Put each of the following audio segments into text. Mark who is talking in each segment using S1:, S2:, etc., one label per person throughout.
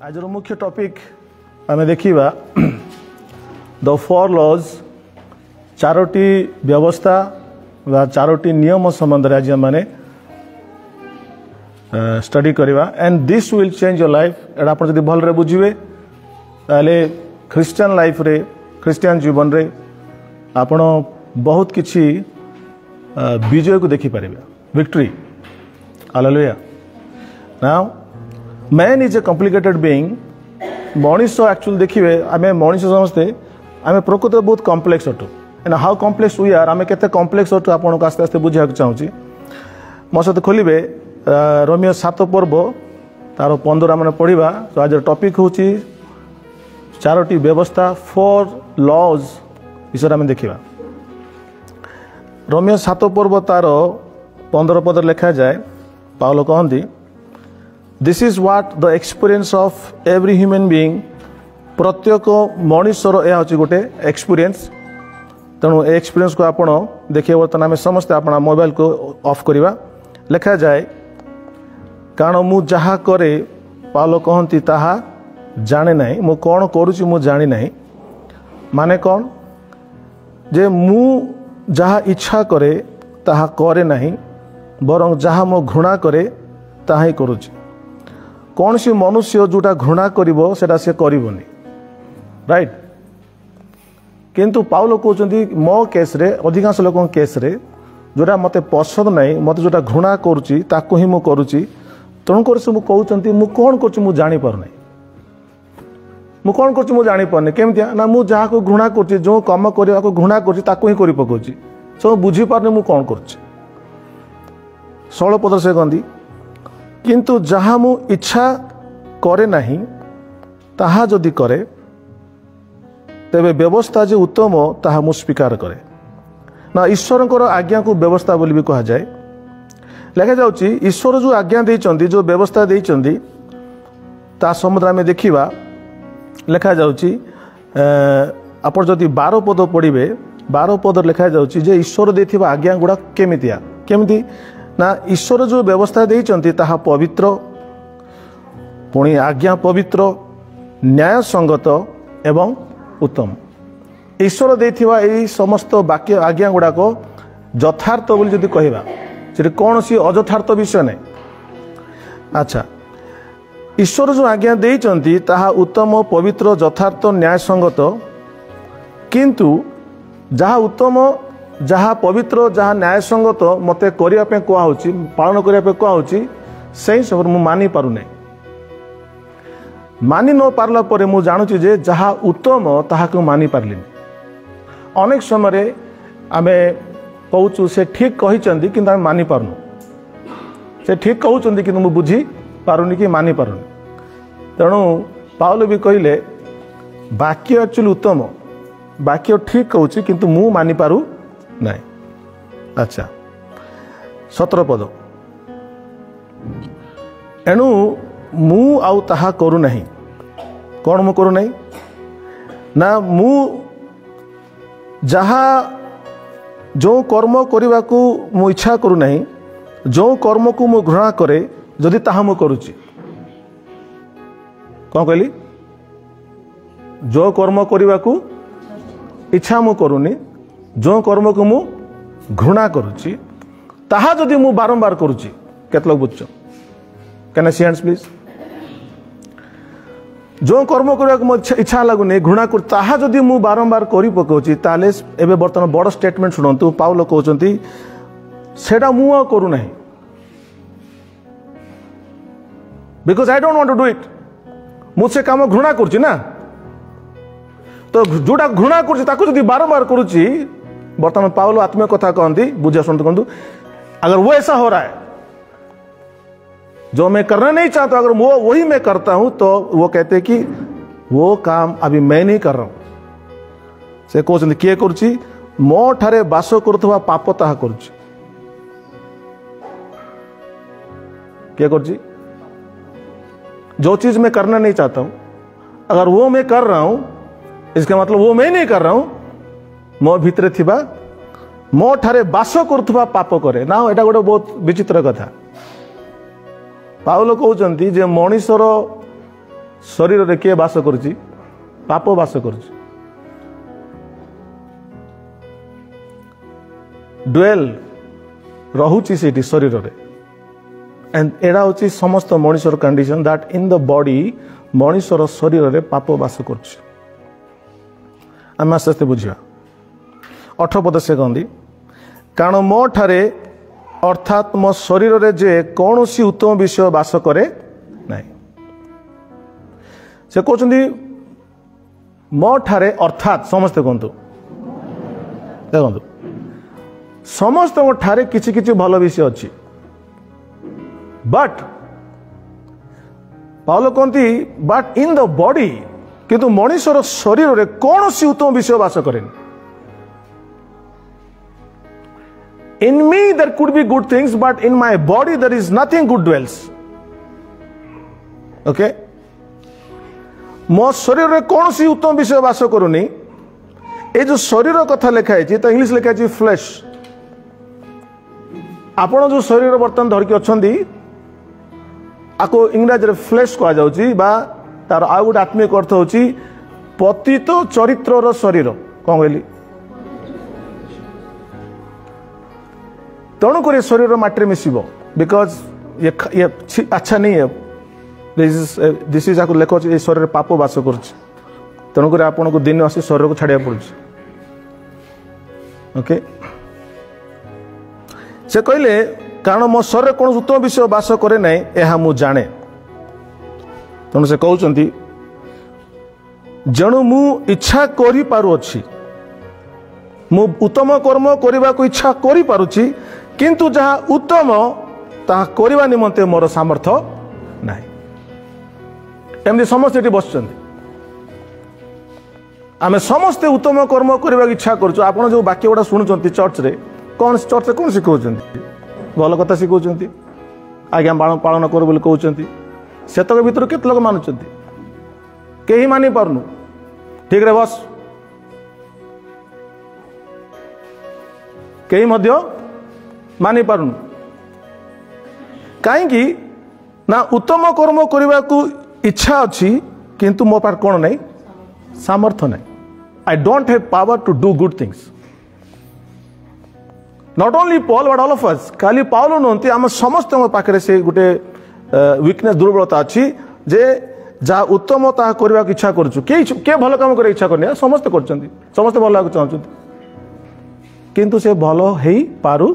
S1: आज मुख्य टॉपिक आम देखा द 4 लॉज चारोटी व्यवस्था व चारोटी नियम संबंध में आज मैंने स्टडी करवा and this will change your life एटा आप भल बुझे ताले ख्रिस्टियन लाइफ रे ख्रिस्टियन जीवन रे आपण बहुत किछि विजय को देखिपारे victory hallelujah. Now man is a complicated being मनीष एक्चुअली देखिए आम मनीष समस्ते आम प्रकृत बहुत कॉम्प्लेक्स अटू and how complex we are आम केते कॉम्प्लेक्स अटू आपन को आस्ते आस्ते बुझा चाहूँगी मो सहित खोलिबे रोमियो 7 पर्व तार 15 आम पढ़ा। तो आज टॉपिक हूँ चारोटी व्यवस्था 4 लॉज विषय आम देखा। रोमियो 7 पर्व तार 15 पद लिखा जाए पाउल कहती this is what the experience of every human being प्रत्येक मनुष्यर यह हूँ गोटे एक्सपीरियंस तेणु एक्सपीरियंस को आपण देखिए बर्तमान आम समस्ते अपना मोबाइल को ऑफ करवा लिखा जाए कारण मु जहा करे पाउल कहती ताहा जाने नहीं मु कौन करुच्ची मु जानी नहीं माने कौन जे मु जहा इच्छा करे ताहा करे नहीं बरं जहा मो घृणा करे ताहा ही करुच्ची कौन सी मनुष्य जोटा घृणा करिवो सेटा से करिवोनी राइट किंतु पाउल कहते मो केस रे अधिकांश लोक केस रे जोटा मते पसंद नहीं मते जोटा घृणा करुच्ची ताकू ही मु करुच्ची तेणुकर से कहते मु कौन करुच्ची मु जानी पारुनी मु कौन करुच्ची मु जानी पारुनी केमतिया ना मु जहा को घृणा करुच्ची जो कम करबा को घृणा करुच्ची ताकू ही करि पकोची सो बुझी पारने मु कौन करुच्ची 16 पद से कहती किंतु जहा मु इच्छा करे नहीं ताहा जदि करे तेबे व्यवस्था जो उत्तम ताहा मु स्वीकार करे ना ईश्वर आज्ञा को व्यवस्था बोली भी कहा जाए लिखा जाउची ईश्वर जो आज्ञा देइचंदी जो व्यवस्था देइचंदी ता संबंध में देखिबा लिखा जाउची आपण जदि 12 पद पढ़िबे 12 पद लिखा जाउची जे ईश्वर देथिबा आज्ञा गुडा केमितिया केमिति ना ईश्वर जो व्यवस्था देइचंती ताहा पवित्र पुणी आज्ञा पवित्र न्याय संगत एवं उत्तम ईश्वर देथिबा एई समस्त वाक्य आज्ञा गुड़ाक यथार्थ बोली जदि कहबा से कौन सी अयथार्थ विषय नहीं। अच्छा ईश्वर जो आज्ञा देइचंती ताहा उत्तम पवित्र यथार्थ न्याय संगत किंतु जहा उत्तम जहाँ पवित्र जहाँ न्याय संगत मते करने कहुच्छी पालन करने कहुच्छी से सब मु मानि पारुने मानि न पारला परे मु जानुची जे जहाँ उत्तम ताहा को मानि पारलिनी अनेक समय आमे कहूँ से ठीक कही किंतु आमे मानि पारुनु से ठीक कहउछंती किंतु मु बुझी पारुनी कि मानि पारुनी तेणु पाउल भी कहले वाक्य एक्चुअली उत्तम वाक्य ठीक कहूँ किंतु मु मानि पारु नहीं। अच्छा 17 पद एणु मु आउ ताहा करू नहीं कौन मु करू नहीं ना मु जहा जो कर्म करने को मु इच्छा करू नहीं जो कर्म को मु घृणा करे जदि ताहा मु करूची कौन कहली जो कर्म करने को इच्छा मु करूनी जो कर्म को मु घृणा करुच्ची ताहा जदि मु बारंबार करुच्ची केत लोग बुझ can I see hands please जो कर्म करने को इच्छा लगुनि घृणा कर ताहा जदि मु बारंबार करि पकाउची ताले एबे वर्तमान बड़ स्टेटमेंट सुनंतु पाउल कहउचंती सेटा मु आ करू नहीं because I don't want to do it मु से काम घृणा करची ना तो जोटा घृणा करची ताको जदि बारंबार करुच्ची वर्तमान पाउल आत्मीय कथा कहती बुझे सुनते कहूँ अगर वो ऐसा हो रहा है जो मैं करना नहीं चाहता अगर वो वही मैं करता हूं तो वो कहते कि वो काम अभी मैं नहीं कर रहा हूं से कहते किए करुच्ची मो ठारे बास करुवा पाप ताहा करुच्ची किए करुच्ची जो चीज मैं करना नहीं चाहता हूं अगर वो मैं कर रहा हूं इसका मतलब वो मैं नहीं कर रहा हूं मो भितरे थिबा मो ठारे बास करुवा पाप करे ना एटा गोटे बहुत विचित्र कथा पाउल कहउचंती जे मनुष्यर शरीर रे किए बास करुची पाप बास करुची डुएल रहुची सेठी शरीर रे एंड एडा होची समस्त मनुष्यर condition that in the body मनुष्यर शरीर रे पाप बास करुची आम आस्ते बुझा 18 पद से कहती कारण मो ठारे अर्थात मो शरीर रे जे कौन सी उत्तम विषय बास करे नहीं से कहते मो ठारे अर्थात समस्ते कहतु देखो समस्त ठारे किछि किछि भल विषय अच्छी बट पाउल कहती बट इन द बॉडी किंतु मनुष्यर शरीर रे कौन सी उत्तम विषय बास करे In me there could be good things, but in my body there is nothing good dwells. Okay? मो शरीर रे कौन सी उत्तम विषय बास करूनी ए जो शरीर कथा लिखा है तो इंग्लिश लिखा है फ्लैश आपण जो शरीर बर्तमान धरकी अच्छी आपको इंग्राजी रे फ्लैश कह जाउची बा तार आ गोटे आत्मिक अर्थ होची पतित चरित्रर शरीर कौन कहली तेणुक शरीर माटी मिसब बिकज ये अच्छा नहीं है दिस इज आपको लेख ये शरीर पाप बास कर तेणुक आपन को दिन आसी शरीर को छाड़िया पड़े ओके से कहले कारण मो शरीर कौन उत्तम विषय बास करे ना यह मु जाने तेणु से कहते जणु मु इच्छा करि पारुछि मु उत्तम कर्म करने को इच्छा करि पारुछि किंतु जहाँ उत्तम ताहा करने निमंते मोर सामर्थ्य ना एमती समस्ते ये बस आम समस्ते उत्तम कर्म करने इच्छा करूँ आप जो वाक्य गुड़ा शुणुंट चर्च रे कौन चर्च कौन शिखा भल कथा शिखा आज्ञा पालन कर कहते सेतक भर केत लोक मानुंट कहीं मानि पारनु ठीक रे बस कहीं मानि पारनु कहीं ना उत्तम कर्म करने को इच्छा अच्छी किंतु मो पार कौन नहीं सामर्थ्य नहीं I don't have power to do good things not only Paul but all of us खाली पाउल नुहति आम समस्त पाखे से गोटे वीकनेस दुर्बलता अच्छी जे जहाँ उत्तम ता करने को इच्छा करुँ किए भल कम कर इच्छा करनी समस्ते कर समस्ते भल चाहते किंतु से भल हो पारु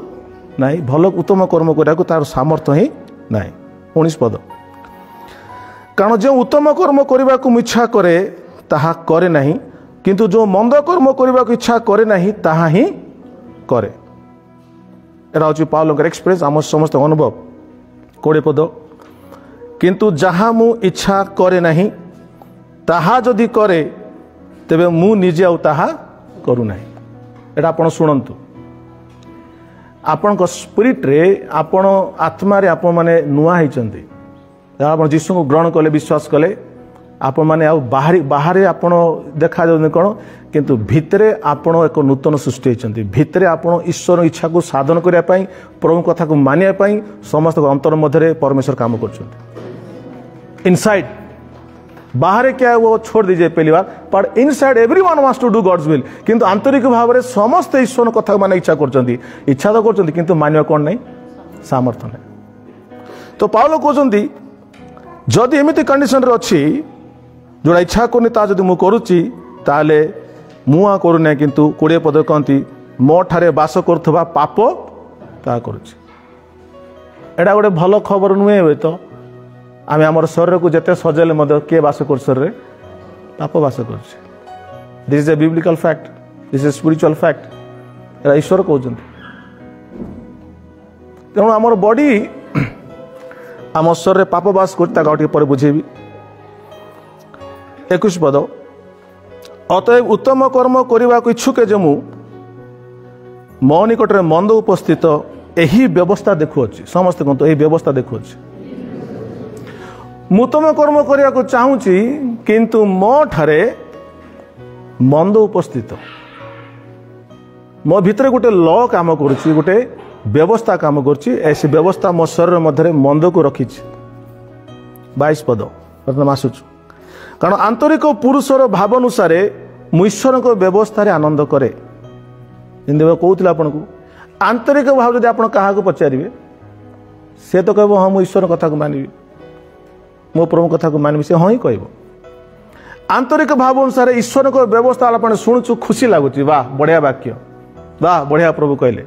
S1: नहीं भल उत्तम कर्म करने को तार सामर्थ्य ही नहीं 19 पद कारण जो उत्तम कर्म करने को इच्छा करे ताहा करे नहीं किंतु जो मंद कर्म करने को इच्छा करे नहीं ताहा ही करे एरा हूँ पाउल एक्सपीरियंस आम समस्त अनुभव 20 पद किंतु जहाँ मु इच्छा करे नहीं ताहा जदि करे तेबे मु निजे आउ ताहा करू नहीं एटा आपण शुणंतु आपण स्पिरिट रे आपण आत्मा रे आपण माने नुआ होइचंती आपण जीसु को ग्रहण कले विश्वास कले आपण माने आ बाहर आपण देखा जाउनी कोन किंतु भितरे आपण एक नूतन सृष्टि होइचंती भितरे आपण ईश्वर इच्छा को साधन करिया पई प्रभु कथा को मानिया पई समस्त अंतर मध्य परमेश्वर काम करछंती इनसाइड बाहर क्या है वो छोड़ दीजिए पहली बार पर inside everyone wants to do God's will किंतु आंतरिक भाव में समस्त ईश्वर कथा माने इच्छा करछंती इच्छा तो करछंती किंतु मानिया कोन नहीं सामर्थ्य नहीं तो पाउल कहते जदि एमिति कंडीशन रे अच्छी जोड़ा इच्छा करनी ता जदि मु करूची ताले मुआ करूना किंतु 20 पद कहती मो ठारे बास करथबा पाप ता करूची एडा गोटे भल खबर नुहे तो आम आम शरीर को जिते सजेले किए बास कर शरीर पाप बास कर this is a biblical fact this is spiritual fact एरा ईश्वर कहते तेणु आमर बॉडी आम शरीर पाप बास कर बुझेबी 21 पद अतएव उत्तम कर्म करने को इच्छुक जमु मो निकट में मंद उपस्थित यही व्यवस्था देखुअछि समस्त कहते यही व्यवस्था देखुअछि उत्तम कर्म करने को चाहूँगी किंतु मो ठारे मंद उपस्थित मो भीतर गोटे लॉ काम करुच्ची गोटे व्यवस्था काम करुच्ची ऐसी व्यवस्था मो शरीर मध्य मंद को रखी 22 पद प्रथम आसुच कारण आंतरिक पुरुषर भाव अनुसार मु ईश्वर व्यवस्था आनंद करे कहूँ आपन को आंतरिक भाव जब आप क्या पचारे से तो कह हाँ मु ईश्वर कथा को मानवी मो प्रभु कथा को मानवी से हाँ ही कह आंतरिक भाव अनुसार ईश्वर व्यवस्था आप शुणुचु खुशी लगुच वाह बढ़िया वाक्य वाह बढ़िया प्रभु कहले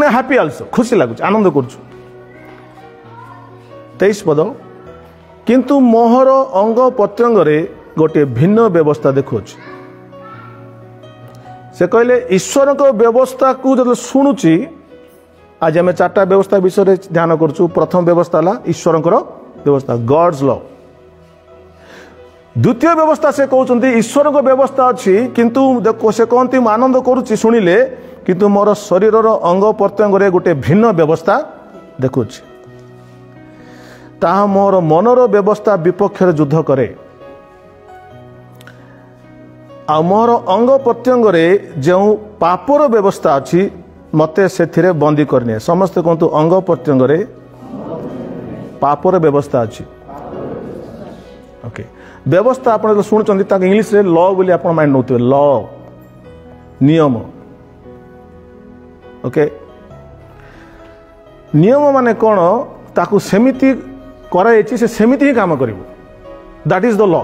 S1: हैप्पी आल्सो खुशी लगुच आनंद करुचु 23 पद किंतु मोहर अंग प्रत्यंग गोटे भिन्न व्यवस्था देखु से कहले ईश्वर व्यवस्था को जो शुणुची आज आम 4टा व्यवस्था विषय ध्यान करुचु प्रथम व्यवस्था है ईश्वर व्यवस्था गॉड्स लॉ द्वितीय व्यवस्था से कहते ईश्वर व्यवस्था अच्छी किंतु से कहती आनंद करुच्ची शुणिले किंतु मोर शरीर अंग प्रत्यंग गोटे भिन्न व्यवस्था देखुची ताहा मोर मनर व्यवस्था विपक्ष युद्ध करे आ मोर अंग प्रत्यंग जो पापर व्यवस्था अच्छी मते से बंदी करने समस्ते कहतु अंग प्रत्यंग पापर व्यवस्था अच्छी ओके व्यवस्था आप शुणुंट इंग्लीश रे लॉ बोली आप माइंड नौते लॉ नियम ओके नियम माने कौन ताकू सेमिति कराई से सेमिति ही काम करिवो that is the law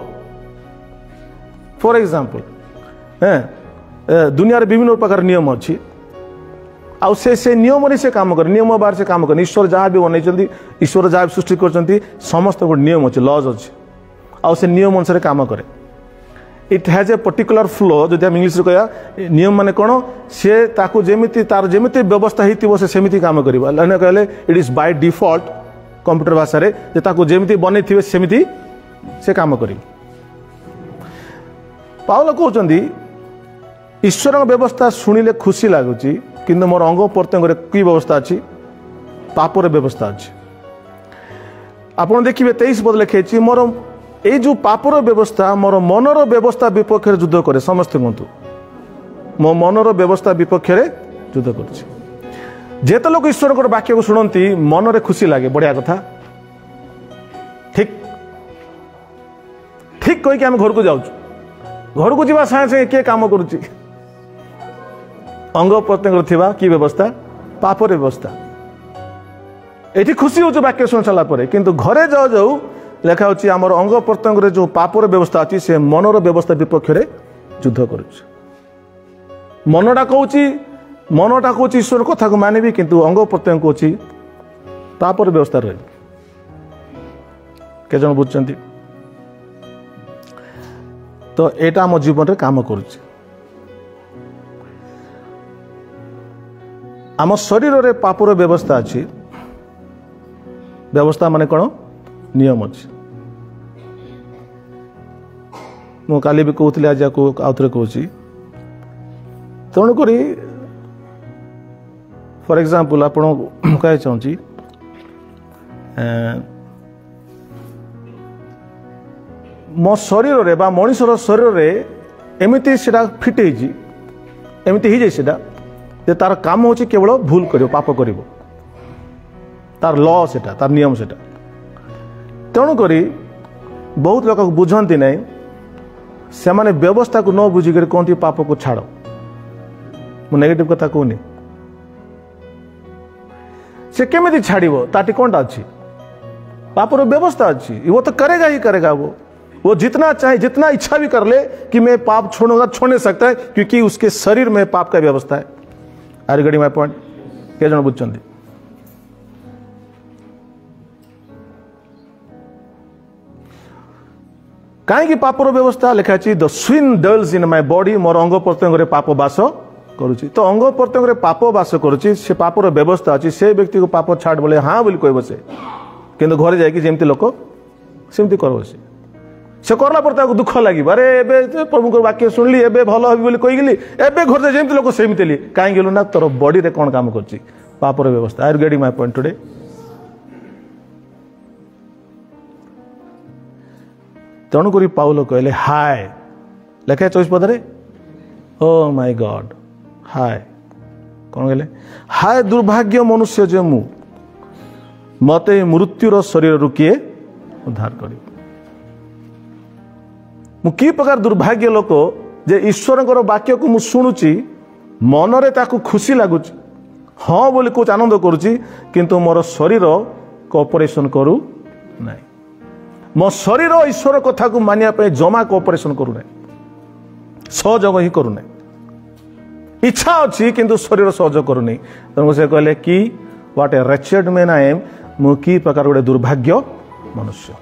S1: for example दुनिया रे विभिन्न प्रकार नियम अच्छी आउ से नियम रे से काम करे नियम बार से काम करे ईश्वर जहाँ भी बनई ईश्वर जहाँ भी सृष्टि कर समस्त गोटे नियम अच्छे लॉज अच्छे आउ से नियम अनुसार काम करे it has a particular flow जो हम इंग्लिश कह नियम माने कौन सी जमी तार जमी व्यवस्था हो सेमती काम कर कहले it is by default computer भाषा जमी बन सेमती से काम कर पाउल कहते ईश्वर व्यवस्था शुणिले खुशी लगुच कि मोर अंग प्रत्यंग कि व्यवस्था अच्छी पापर व्यवस्था अच्छी आप देखिए 23 पद लिखे मोर ये जो पापर व्यवस्था मोर मनर व्यवस्था विपक्ष युद्ध करे समस्ते कहतु मो मनर व्यवस्था विपक्ष युद्ध कर जेते लोग ईश्वर वाक्य को शुणती मन रे खुशी लगे बढ़िया कथा ठीक ठीक कहीकि आम घर को जाऊँ घर को जावा सागे सागे किए काम करुच्ची अंग प्रत्यंग थिबा कि व्यवस्था पापर व्यवस्था ये खुशी हो वाक्य शुणी सारापर किंतु घरे जाऊ जाऊ लेखा होची आमर अंग प्रत्यंग जो पापर व्यवस्था अच्छी से मनर व्यवस्था विपक्ष युद्ध कर मनटा कहूँ ईश्वर कथा को मानवी किंतु अंग प्रत्यंग कहूँ पापर व्यवस्था रही के जन बुझुंट तो यहाँ आम जीवन में काम करुच्ची आम शरीर रे पापर व्यवस्था अच्छी व्यवस्था माने कौन नियम अच्छी मु काली भी कहूली आज आउ थे कहूँ तेणुक फॉर एग्जांपल आप कह चाहूँगी मो शरीर रे बा मनुष्यर शरीर रे एमती से फिट एमती हो जाए जे तार काम हो केवल भूल कर पाप कर तार लॉ से तार नियम से तेणुक बहुत लोग बुझती नहीं से माने व्यवस्था को न बुझिक कहती पाप को छाड़ मु नेगेटिव कथा कहूनी से केमी छाड़ ताटी कौनटा अच्छी पापर व्यवस्था अच्छी वो तो करेगा ही करेगा वो जितना चाहे जितना इच्छा भी कर ले कि मैं पाप छोड़ूंगा छोड़ नहीं सकता है क्योंकि उसके शरीर में पाप का व्यवस्था है are you getting my point के जन बुझुंट कहीं पापर व्यवस्था लिखा the sin dwells in my body मोर अंग प्रत्यंग पाप बास करुच्ची तो अंग प्रत्यंग पाप बास करुच्ची से पापर व्यवस्था अच्छी से व्यक्ति को पाप छाड़ बोले हाँ बोली कह से कि घरे जाकि जमी लोक सेमती कर से करला पर दुख लगे अरे ए प्रभु वाक्य शुणिली एवं भल हम कहीगली एवं घर जमी लोक सेमती कहीं गलु ना तोर बॉडी रे कौन काम कर पापर व्यवस्था I am getting my point today तेणुक पाउल कहले हाय लेखा 24 पदरे ओ माय गॉड हाय कौन कहले हाय दुर्भाग्य मनुष्य जे मु मते मृत्युर शरीर किए उद्धार कर मु कि प्रकार दुर्भाग्य लोक जे ईश्वर वाक्य को मु शुणुची मनरे ताकू खुशी लगुच हाँ बोली कुछ आनंद करुच्ची किंतु मोर शरीर कोऑपरेशन करू ना मो शरीर ईश्वर कथा को मानिया पे जमा कोऑपरेशन करू ना सहयोग ही करू ना इच्छा अच्छी किंतु शरीर सहयोग करू नहीं तेणु से कहले कि what A wretched man I am मु कि प्रकार गोटे दुर्भाग्य मनुष्य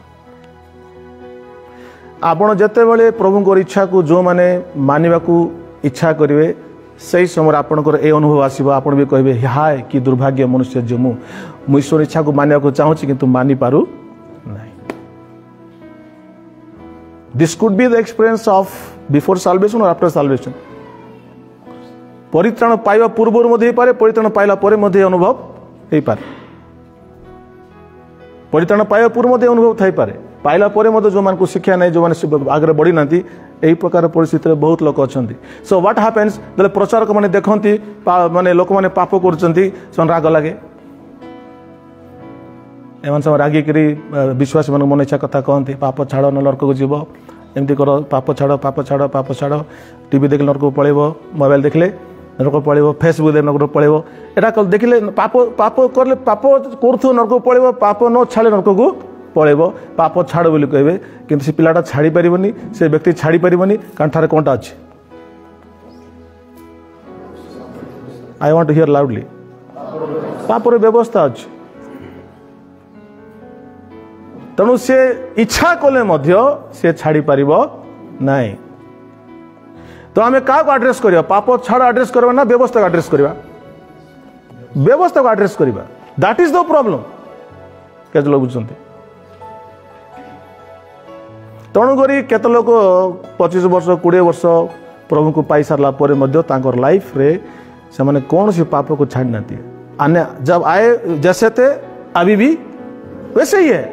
S1: आपण जिते बड़े प्रभु इच्छा को जो माने मानवा को इच्छा करेंगे से समय आपंकर ए अनुभव आसो आप भी कहे हाय कि दुर्भाग्य मनुष्य जो मु ईश्वर इच्छा को मानवा को चाहूँ किंतु मानि पारू नहीं this could be the experience of before salvation और आफ्टर साल्वेशन परित्राण पाइबा पूर्व पारे परित्राण पाइला अनुभव हो पारे परित्राण पाइबा पूर्व अनुभव थाई पारे पाइला जो मान को शिक्षा नहीं जो मैंने आगे बढ़ी ना यही प्रकार परिस्थिति बहुत लोक अच्छा सो व्हाट हैपेंस जब प्रचारक मैंने देखती माने लोक मैंने पाप कर राग लगे एम सब रागिक विश्वासी मान मन इच्छा कथा कहते पाप छाड़ न नरक को जीव एमती कर पाप छाड़ पाप छाड़ पाप छाड़ टीवी देख नरक को पलैब मोबाइल देखले नरक पलैब फेसबुक देख नरक पलैब एटा देखले पाप पाप करले पाप कर नरक पलैब पाप न छाड़े नरक को पलैब पाप छाड़ बोली कहे किंतु से पिलाटा छाड़ी पारिबनी से व्यक्ति छाड़ी पारिबनी कारण ठारे कोनटा अछि I want to hear loudly पापर व्यवस्था अछि तेणु से इच्छा कले मध्य से छाड़ी पारिब नाही तो आम क्या आड्रेस करवा पाप छाड़ आड्रेस करवा ना व्यवस्था को आड्रेस करवा व्यवस्था को आड्रेस करवा दैट इज द प्रॉब्लम केते लोग बुझुंती तेणुक केत लोक 25 वर्ष 20 वर्ष प्रभु को पाई सारा पर लाइफ रे से मैंने कौन सी पाप को छाड़ ना जब आए जैसे थे अभी भी वैसे ही है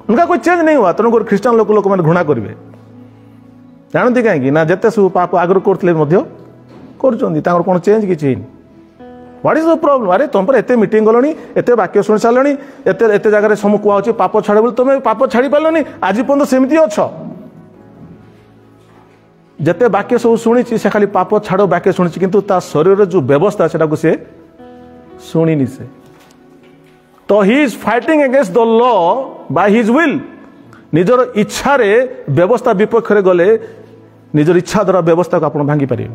S1: उनका कोई चेंज नहीं हुआ तेणुक ख्रीस्टान लोक मैंने घृणा करेंगे जानती कहीं ना जिते सब पाप आगर कर कौन चेंज किसी व्हाट इज द प्रॉब्लम अरे तुम पर एते मीटिंग गलनी एते वाक्य शुणी सारे एते जगह सब कहु पाप छाड़ बोली तुम पाप छाड़ी पार्लनी आज पर्यटन सेमती अच्छ जिते वाक्य सब शुणी से खाली पाप छाड़ वाक्य शुणी किंतु ता शरीर जो व्यवस्था से शुणी से तो he is fighting against the law by his will निजर इच्छा रे व्यवस्था विपक्ष रे गले निजर इच्छा द्वारा व्यवस्था को आप भांगी पारे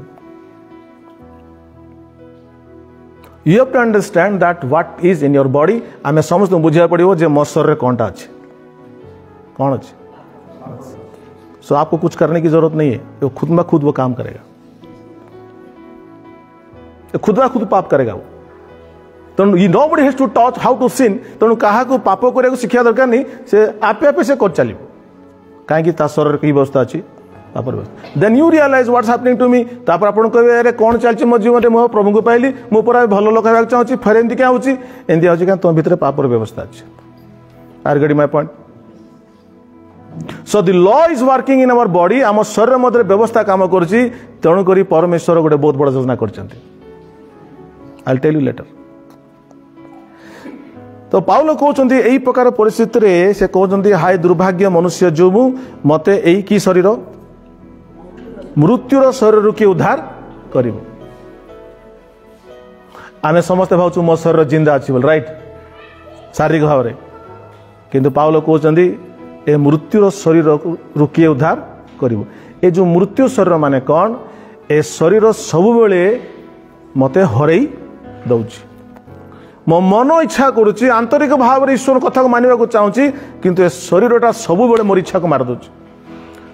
S1: you have to understand that what is in your body आम समस्त बुझा पड़ो जे मो शरीर कौनटा अच्छे कौन अच्छे सो आपको कुछ करने की जरूरत नहीं है वो खुद में खुद वो काम करेगा खुद में खुद पाप करेगा वो तेणु you nobody has to touch how to sin तेणु क्या पाप करने शिक्षा दरकार नहीं से आपे आपे से कर चलो कहीं शरीर की व्यवस्था अच्छी पाप व्यवस्था then you realise what's happening to me तापर आपन कहे अरे कौन चलती मो जीवन मो प्रभु को पाइली मो पर भल लोक होगा चाहूँगी फेर एमती क्या होती एमती हो क्या तुम भितर पापर व्यवस्था अच्छी are getting my point so the law is working in our body आम शरीर मध्य व्यवस्था काम करुच्ची तेणुक परमेश्वर गोटे बहुत बड़ योजना कर आई टेल यू लेटर तो पाउल कहते यही प्रकार परिस्थिति से कहते हाय दुर्भाग्य मनुष्य जो मत यही कि शरीर मृत्युर शरीर किए उद्धार कर आम समस्ते भावु मो शरीर जिंदा अच्छी बोल राइट शारीरिक भाव में किंतु पाउल कहते ए मृत्युर शरीर किए उद्धार कर जो मृत्यु शरीर माने कौन ए शरीर सब बेले मते हरई दौची मो मन इच्छा करुच्ची आंतरिक भाव में ईश्वर कथा को मानवा को चाहूँगी किंतु ए शरीरटा सब बेले मोर इच्छा को मार दूची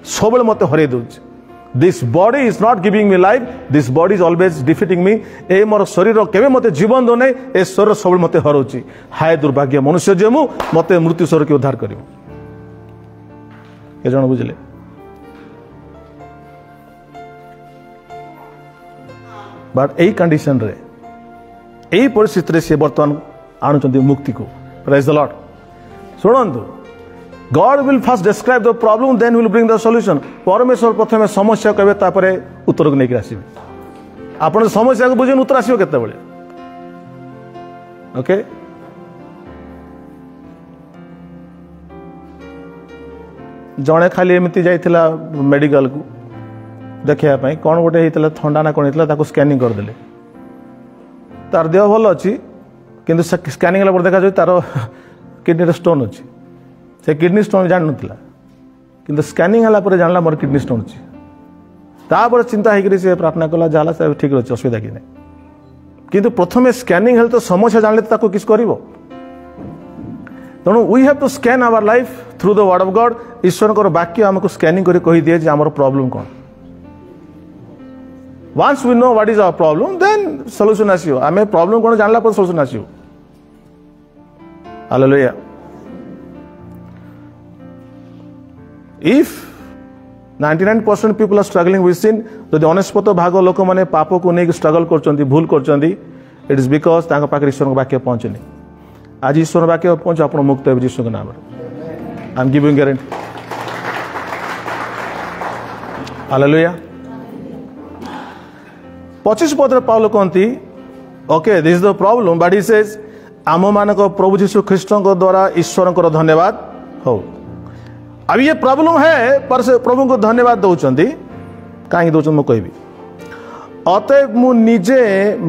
S1: सब बेले मते हरई दौची this body is not giving me life this body is always defeating me ए मोर शरीर केवे मते जीवन दो नहीं ए शरीर सब बेले मते हरौची हाय दुर्भाग्य मनुष्य जे मु मते मृत्यु शरीर के उद्धार करियो के जण बुझले बट एई कंडीशन रे यही परिस्थिति से बर्तमान आणुचंती मुक्ति को प्रेज द लॉर्ड सुनंतु God will first describe the problem then will bring the solution परमेश्वर प्रथमे समस्या कहबे तापरे उत्तर को लेकर आसीबे आपण समस्या को बुझिन उत्तर आसीबे केते बेले ओके जड़े खाली एमती जाइला मेडिकल को देखापी कौन गोटे होता थंडा ना कौन होता स्कैनिंग करदे तार देह भल अच्छी किंतु स्कैनिंग होला देखा तार किडनी स्टोन अच्छी से किडनी स्टोन जान ना किंतु स्कैनिंग होला जानला मोर किडनी स्टोन अच्छी तापर चिंता होकर से प्रार्थना कला जाला से ठीक अच्छे असुविधा कि नहीं किंतु प्रथम स्कैनिंग हेल्थ तो समस्या जानले तो किस कर तेणु we have to scan our life through the word of God ईश्वर को वाक्य आमको स्कैनिंग कर कही दिए आमर प्रॉब्लम कौन once we know what is our problem then solution आसीओ आमे प्रॉब्लम कौन जानला पर सॉल्यूशन आसीओ hallelujah if 99% people are struggling with sin जदि 99 भाग लोक मैंने पाप को नहीं स्ट्रगल कर भूल कर इट इज बिकज पाखे ईश्वर वाक्य पहुंचनी आज ईश्वर वाक्य पहुंच आप मुक्त हे यीशु के नाम I am giving guarantee hallelujah 25 पद पाउल कहती okay this is the problem but he says आम मानक प्रभु यीशु ख्रीष्ट द्वारा ईश्वर को धन्यवाद हो अब ये प्रॉब्लम है पर से प्रभु को धन्यवाद दौरान कहीं दौरान मुझे कहबी अतएव मु निजे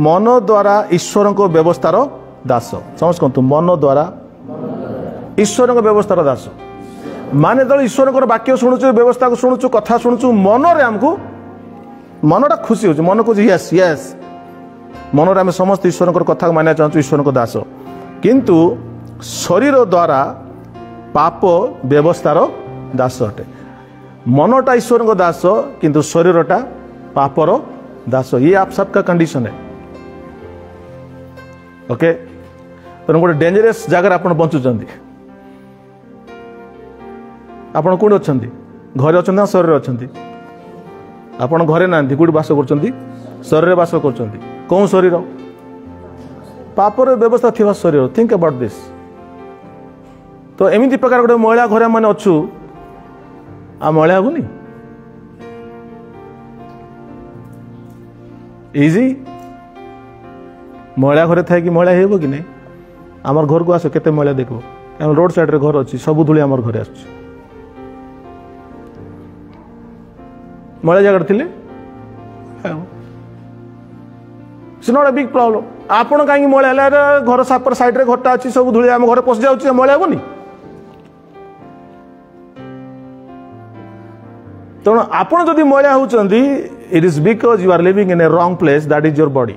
S1: मन द्वारा ईश्वर को व्यवस्थार दास समझ कहतु मन द्वारा ईश्वर को व्यवस्थार दास माने जो ईश्वर को वाक्य शुणुचु व्यवस्था को शुणुचु कथा शुणुचु मन रे हमको मनटा खुशी हो मन को यस यस मन आम समस्त ईश्वर को कथा मानिया चाहूँ ईश्वर को दास किंतु शरीर द्वारा पाप व्यवस्थार दास अटे मनटा ईश्वर को दास किंतु शरीरटा पापर दास ये आप सबका कंडीशन है ओके तेणु गोटे डेंजरस जगह आप बंचुंट आपड़ कौन अच्छा घरे अच्छा ना शरीर अच्छा आपड़ घरे ना कौट बास कर शरीर बास कर कौन शरीर पापर व्यवस्था थी शरीर थिंक अबाउट दिस तो एमती प्रकार गोटे महिला घरे मैंने अच्छु आ महिला हेनी इजी महिला घरे थाए कि महिला हो कि नहीं आमर घर को आस केते महिला देखो रोड साइड रे घर अच्छी सब धूली आमर घरे आस महिला जगह थी it's not a big problem आपण कहीं महिला घर सापर साइड रे घरटा अच्छी सब धूली आम घर पशि जाऊँ महिला हेनी तेणु आपण जदि महिला होती it is because you are living in a wrong place that is your body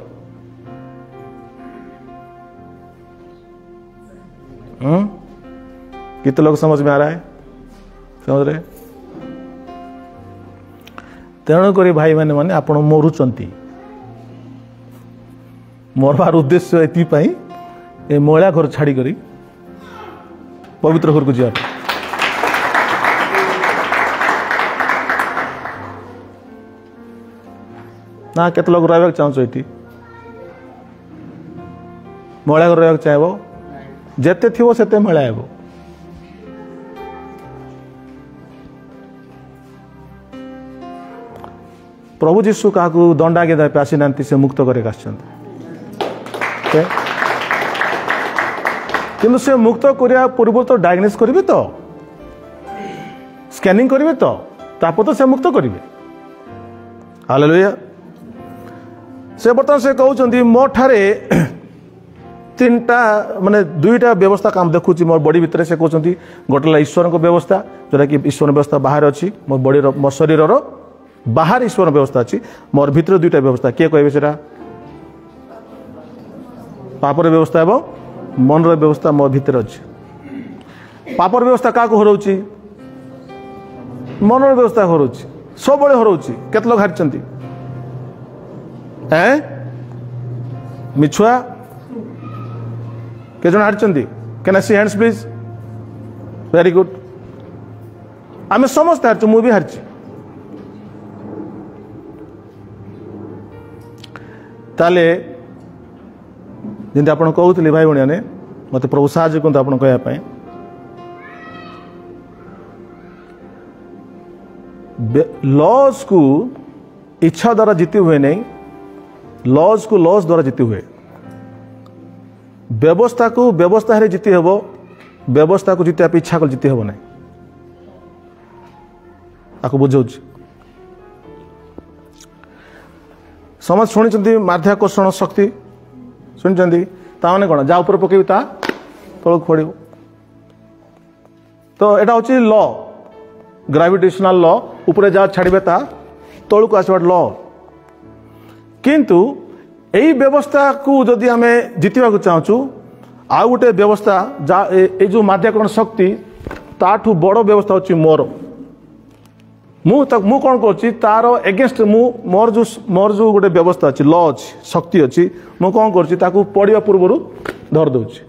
S1: कितने लोग समझ में आ रहा है समझ रहे तेणुक भाई मैंने माने आपण मरुचंती मरवार उद्देश्य एपाई ए महिला घर छाड़ी करी पवित्र घर को जा ना केत लोग रहा चाहूँ ये महिला घर रहा चाहब जेते थी सेते महिला हेब प्रभु जीशु क्या दंडा के देवाई आसी ना से मुक्त करके किंतु से मुक्त करने पूर्व तो डायग्नोस करेंगे तो स्कैनिंग करेंगे तो तापर तो से मुक्त करेंगे हालेलुया से बर्तमान से कहते मो ठारे तीनटा माने दुईटा व्यवस्था काम देखुची मोर बॉडी भितर से कहते गोटे ईश्वर को व्यवस्था जोटा कि ईश्वर व्यवस्था बाहर अच्छी मोर बॉडी मो शरीर बाहर ईश्वर व्यवस्था अच्छी मोर भितर दुईटा व्यवस्था किए कहे से पापर व्यवस्था एवं मन व्यवस्था मोर भितर अच्छी पापर व्यवस्था क्या हरौची मन व्यवस्था हरौची सब हरौची केत लोग हारी मिछुआ के जन हारी can I see hands please very good आम समस्त हारी मुझे हारी ताले जमी आप कहते भाई भाई मैंने मत प्रभु साहय करते आप कहवाई लॉज को इच्छा द्वारा जीति हुए नहीं लॉज को लॉज द्वारा जीति हुए व्यवस्था को व्यवस्था जीति हेब व्यवस्था को जीत इच्छा को जीति हेब ना आपको बुझाऊँ। समझ शुणी माध्याकर्षण शक्ति शुणी ताने कौन जहाँ ऊपर पकेबी ता तौक पड़। तो यहाँ हूँ ल ग्राविटेशनल ल उपरे जहाँ छाड़े ता तौक आसबार ल। किंतु यही व्यवस्था को जदि आम जितवा चाहूँ आउ गोटे व्यवस्था जहाँ ये जो माध्याकरण शक्ति ताठू बड़ व्यवस्था हूँ मोर मु कौन कर तार एगेन्स्ट मोर जो गोटे व्यवस्था अच्छी ल अच्छी शक्ति अच्छी मु कौन कर पढ़ा पूर्व धर दूची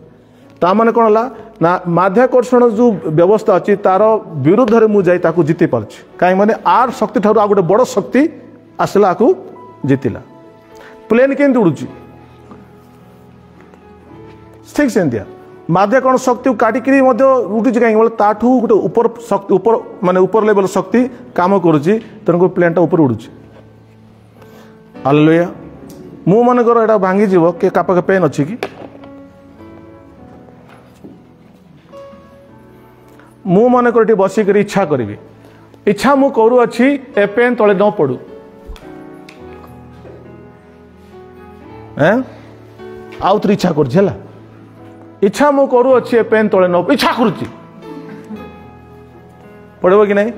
S1: ताने कौन है ना माध्याकर्षण जो व्यवस्था अच्छी तार विरुद्ध में मुझे जीति पार्छ कहीं मैंने आर शक्ति ठार आ गोटे बड़ शक्ति आसला आपको जीतला। प्लेन केमती उड़ूची ठीक से माध्याकरण शक्ति काटिक उठुची कहीं ताठू गोटे ऊपर शक्ति ऊपर माने ऊपर लेवल शक्ति काम करुच्ची तेणुक प्लेनटा ऊपर उड़ूची। हालेलुया। मु मनकर एटा भांगी जीव के पाखे पेन अच्छी कि मु मनकर ये बसिक इच्छा करी इच्छा मु करू अच्छी ए पेन तले न पड़ू आउ थ इच्छा कर इच्छा मु करू अच्छी पेन तले न इच्छा करुच्ची पड़ो कि नहीं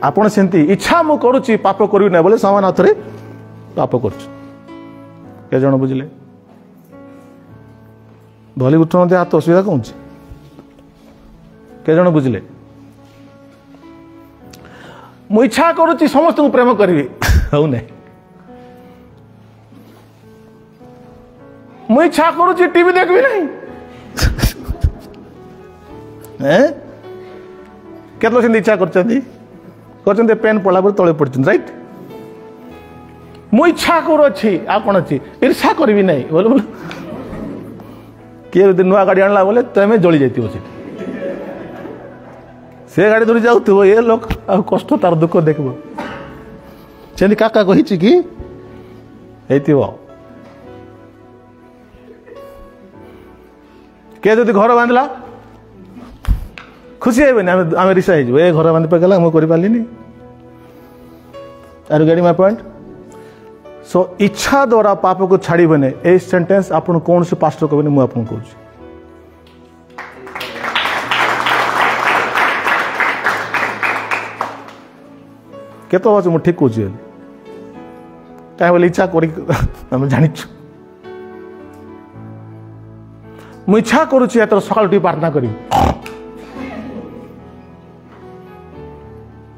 S1: आपण सेमती इच्छा मु करुच्ची पाप करी ना बोले समान हाथ में पाप कर जन बुझे भली उठुन हाथ असुविधा कौन के जन बुझे मु इच्छा करुच्ची समस्त को प्रेम करी हो नहीं मु इच्छा करुच्ची टीवी देखबी नहीं केतलो से इच्छा कर पेन पड़ा पर तले पड़ राइट मु इच्छा करू अच्छी आ कौन अच्छी ईर्षा करी नहीं बोले बोले किए नुआ गाड़ी आणला बोले तुम जली जाइए से गाड़ी धरी जाऊ ये लोक आ कष्ट तार दुख देखब से काका कही कि किए जदि घर बांधला खुशी हेबे आम रिसा हो ए घर बांधि पकड़ा मुझे कर आर गेटिंग माय पॉइंट। सो इच्छा द्वारा पाप को छाड़बे ए सेंटेंस आप कौन से पास्टर कहबे मुझे आपको कहूँ केत मुझे ठीक कहूँ कहीं बोले इच्छा कर जानी मु इच्छा करुच्ची एतर सकाल टी प्रार्थना करी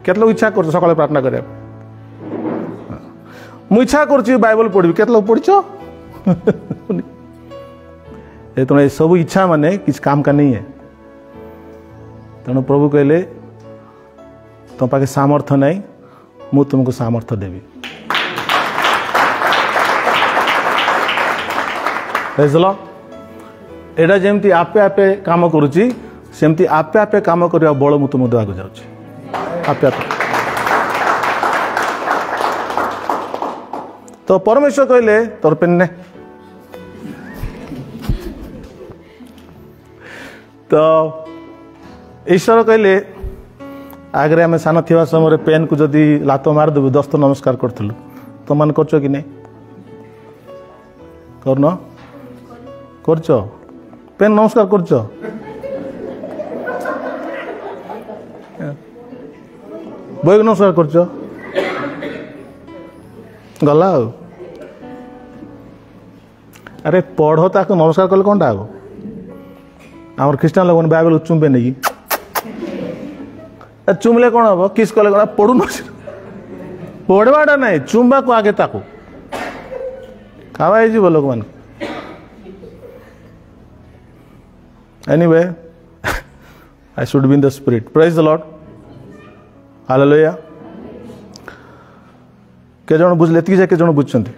S1: केत लोग इच्छा कर सकाल प्रार्थना कर मु इच्छा करुच्ची बाइबल पढ़ी केत लोग पढ़ तेणु सब इच्छा माने किसी काम का नहीं है। तेणु प्रभु कहले तुम पाखे सामर्थ्य नहीं मु तुमको सामर्थ्य देवी। एटा जमती आपे आपे काम करुच्ची सेमती आपे आपे काम करने बल मु तुमको देवाक जाऊँगी आपे आपे। तो परमेश्वर कहले तोर पेन ने तो ईश्वर कहले आगे आम सान थी समय पेन को जदि लात मारदेबू दस्त नमस्कार करूँ तो मान कर कि नहीं करन कर पेन नमस्कार कर बही नमस्कार कर गला अरे पढ़ ताक नमस्कार कले कौन हम आम ख्रीस्टान लोग बाइबल चुम्बे नहीं चुमले कौन हम किस कले कौन पढ़ू न पढ़वाटा नहीं चुम्बा को आगे ताकू खावा लोक मान Anyway, I should be in the spirit. Praise the Lord. Hallelujah. के जन बुझले एति जाके जन बुझछन्ती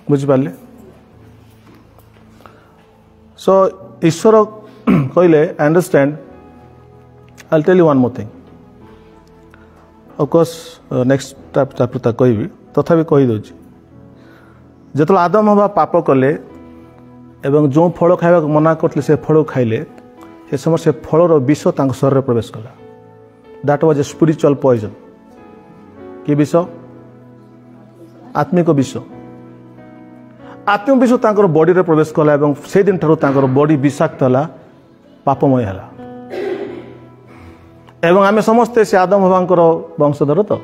S1: बुझि पाले। So ईश्वर कहले understand. I'll tell you one more thing. Of course next chapter तक कहबी तथापि कहि दोछि जेतल आदम हवा पाप कले एवं जो फल खावा मना करते से फल खाइले से समय से फलर विष शरीर प्रवेश कला that was a spiritual poison कि विष आत्मिक विष आत्मिक विष तांकर बॉडी रे प्रवेश कला एवं से दिन ठारो तांकर बॉडी विषाक्त हला पापमय हला एवं आमे समस्ते से आदम हवांकर वंशधर तो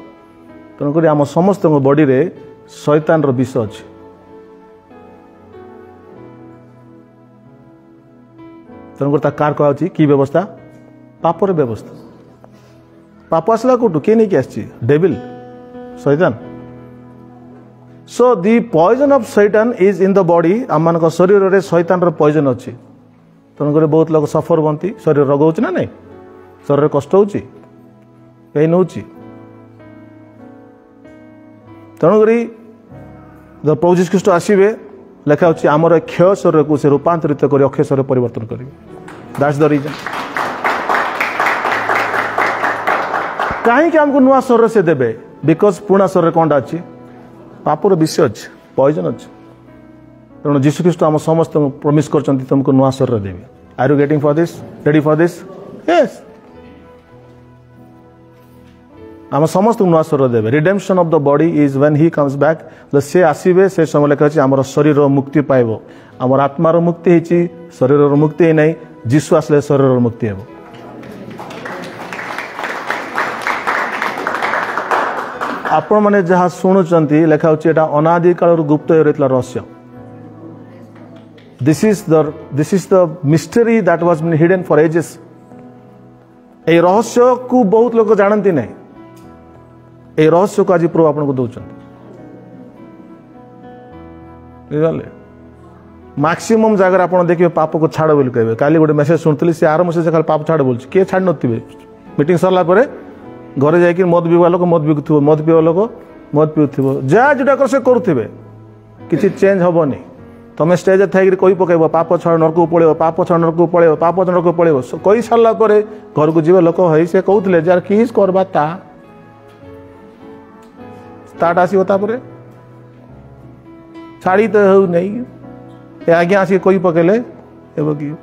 S1: तेणुक आम समस्त बॉडी रे शैतान रो विष अछि तेणुक कार कहा कि व्यवस्था पापर व्यवस्था पाप आसला कोटू किए नहीं आसी डेविल शैतान सो दी पॉइजन ऑफ शैतान इज इन द बॉडी आम मान शरीर रे शैतान रो पॉइजन अच्छी तेणुक बहुत लोग सफर बनती शरीर रोग हो ना नहीं शरीर कष्ट हो पेन हो तेणुक प्रभु जीशु ख्रीष्ट आसवे लेखा होची आमर क्षय शरीर को से रूपांतरित कर अक्षय शरीर परिवर्तन करेंगे दैट्स द रीजन कहीं आमको नुआ शरीर से देबे बिकज पुराना शरीर कौन अच्छी पापर विषय अच्छे पॉइजन अच्छे तेणु जीशु ख्रीष्ट आम समस्त प्रॉमिस कर तुमको नुआ शरीर देवे are you getting for this ready for this yes आम समस्त नुआ शरीर देवे redemption of the body is when he comes back से आसवे से समय लेखा अच्छी आम शरीर मुक्ति पाइब आम आत्मार मुक्ति होती शरीर मुक्ति नहीं जीशु आसले शरीर मुक्ति हेब आपण मैंने जहाँ शुणुंट लेखा होता अनादि काल गुप्त रहा रहस्य this is the mystery that was been hidden for ages ए रहस्य को बहुत लोग जानती नहीं ए रहस्य को आज प्रभु आपको दौरान मैक्सिमम जगह आप देखिए पाप को छाड़ बोली कहे काली गोटे मेसेज शुणुली सी आर मेसेज खाली पाप छाड़ बोलूँ किए छाड़ नथिबे मीटिंग सरला घरे जाकि मद पीवा लोक मद बिकुव मद पीवा लोक मद पीउथिबो जहाँ जोटा से करुवे किसी चेंज हेनी तुम स्टेज थी कही पकेब पाप छाड़ नरक पड़े पाप छाड़ नरक पड़े पाप नरक पड़े कही सारा घर को जीव लोक है से कहते जार किस करवा स्टार्ट आसपर छाड़ी तो हो नहीं आज्ञा आसिक कही पकेले कि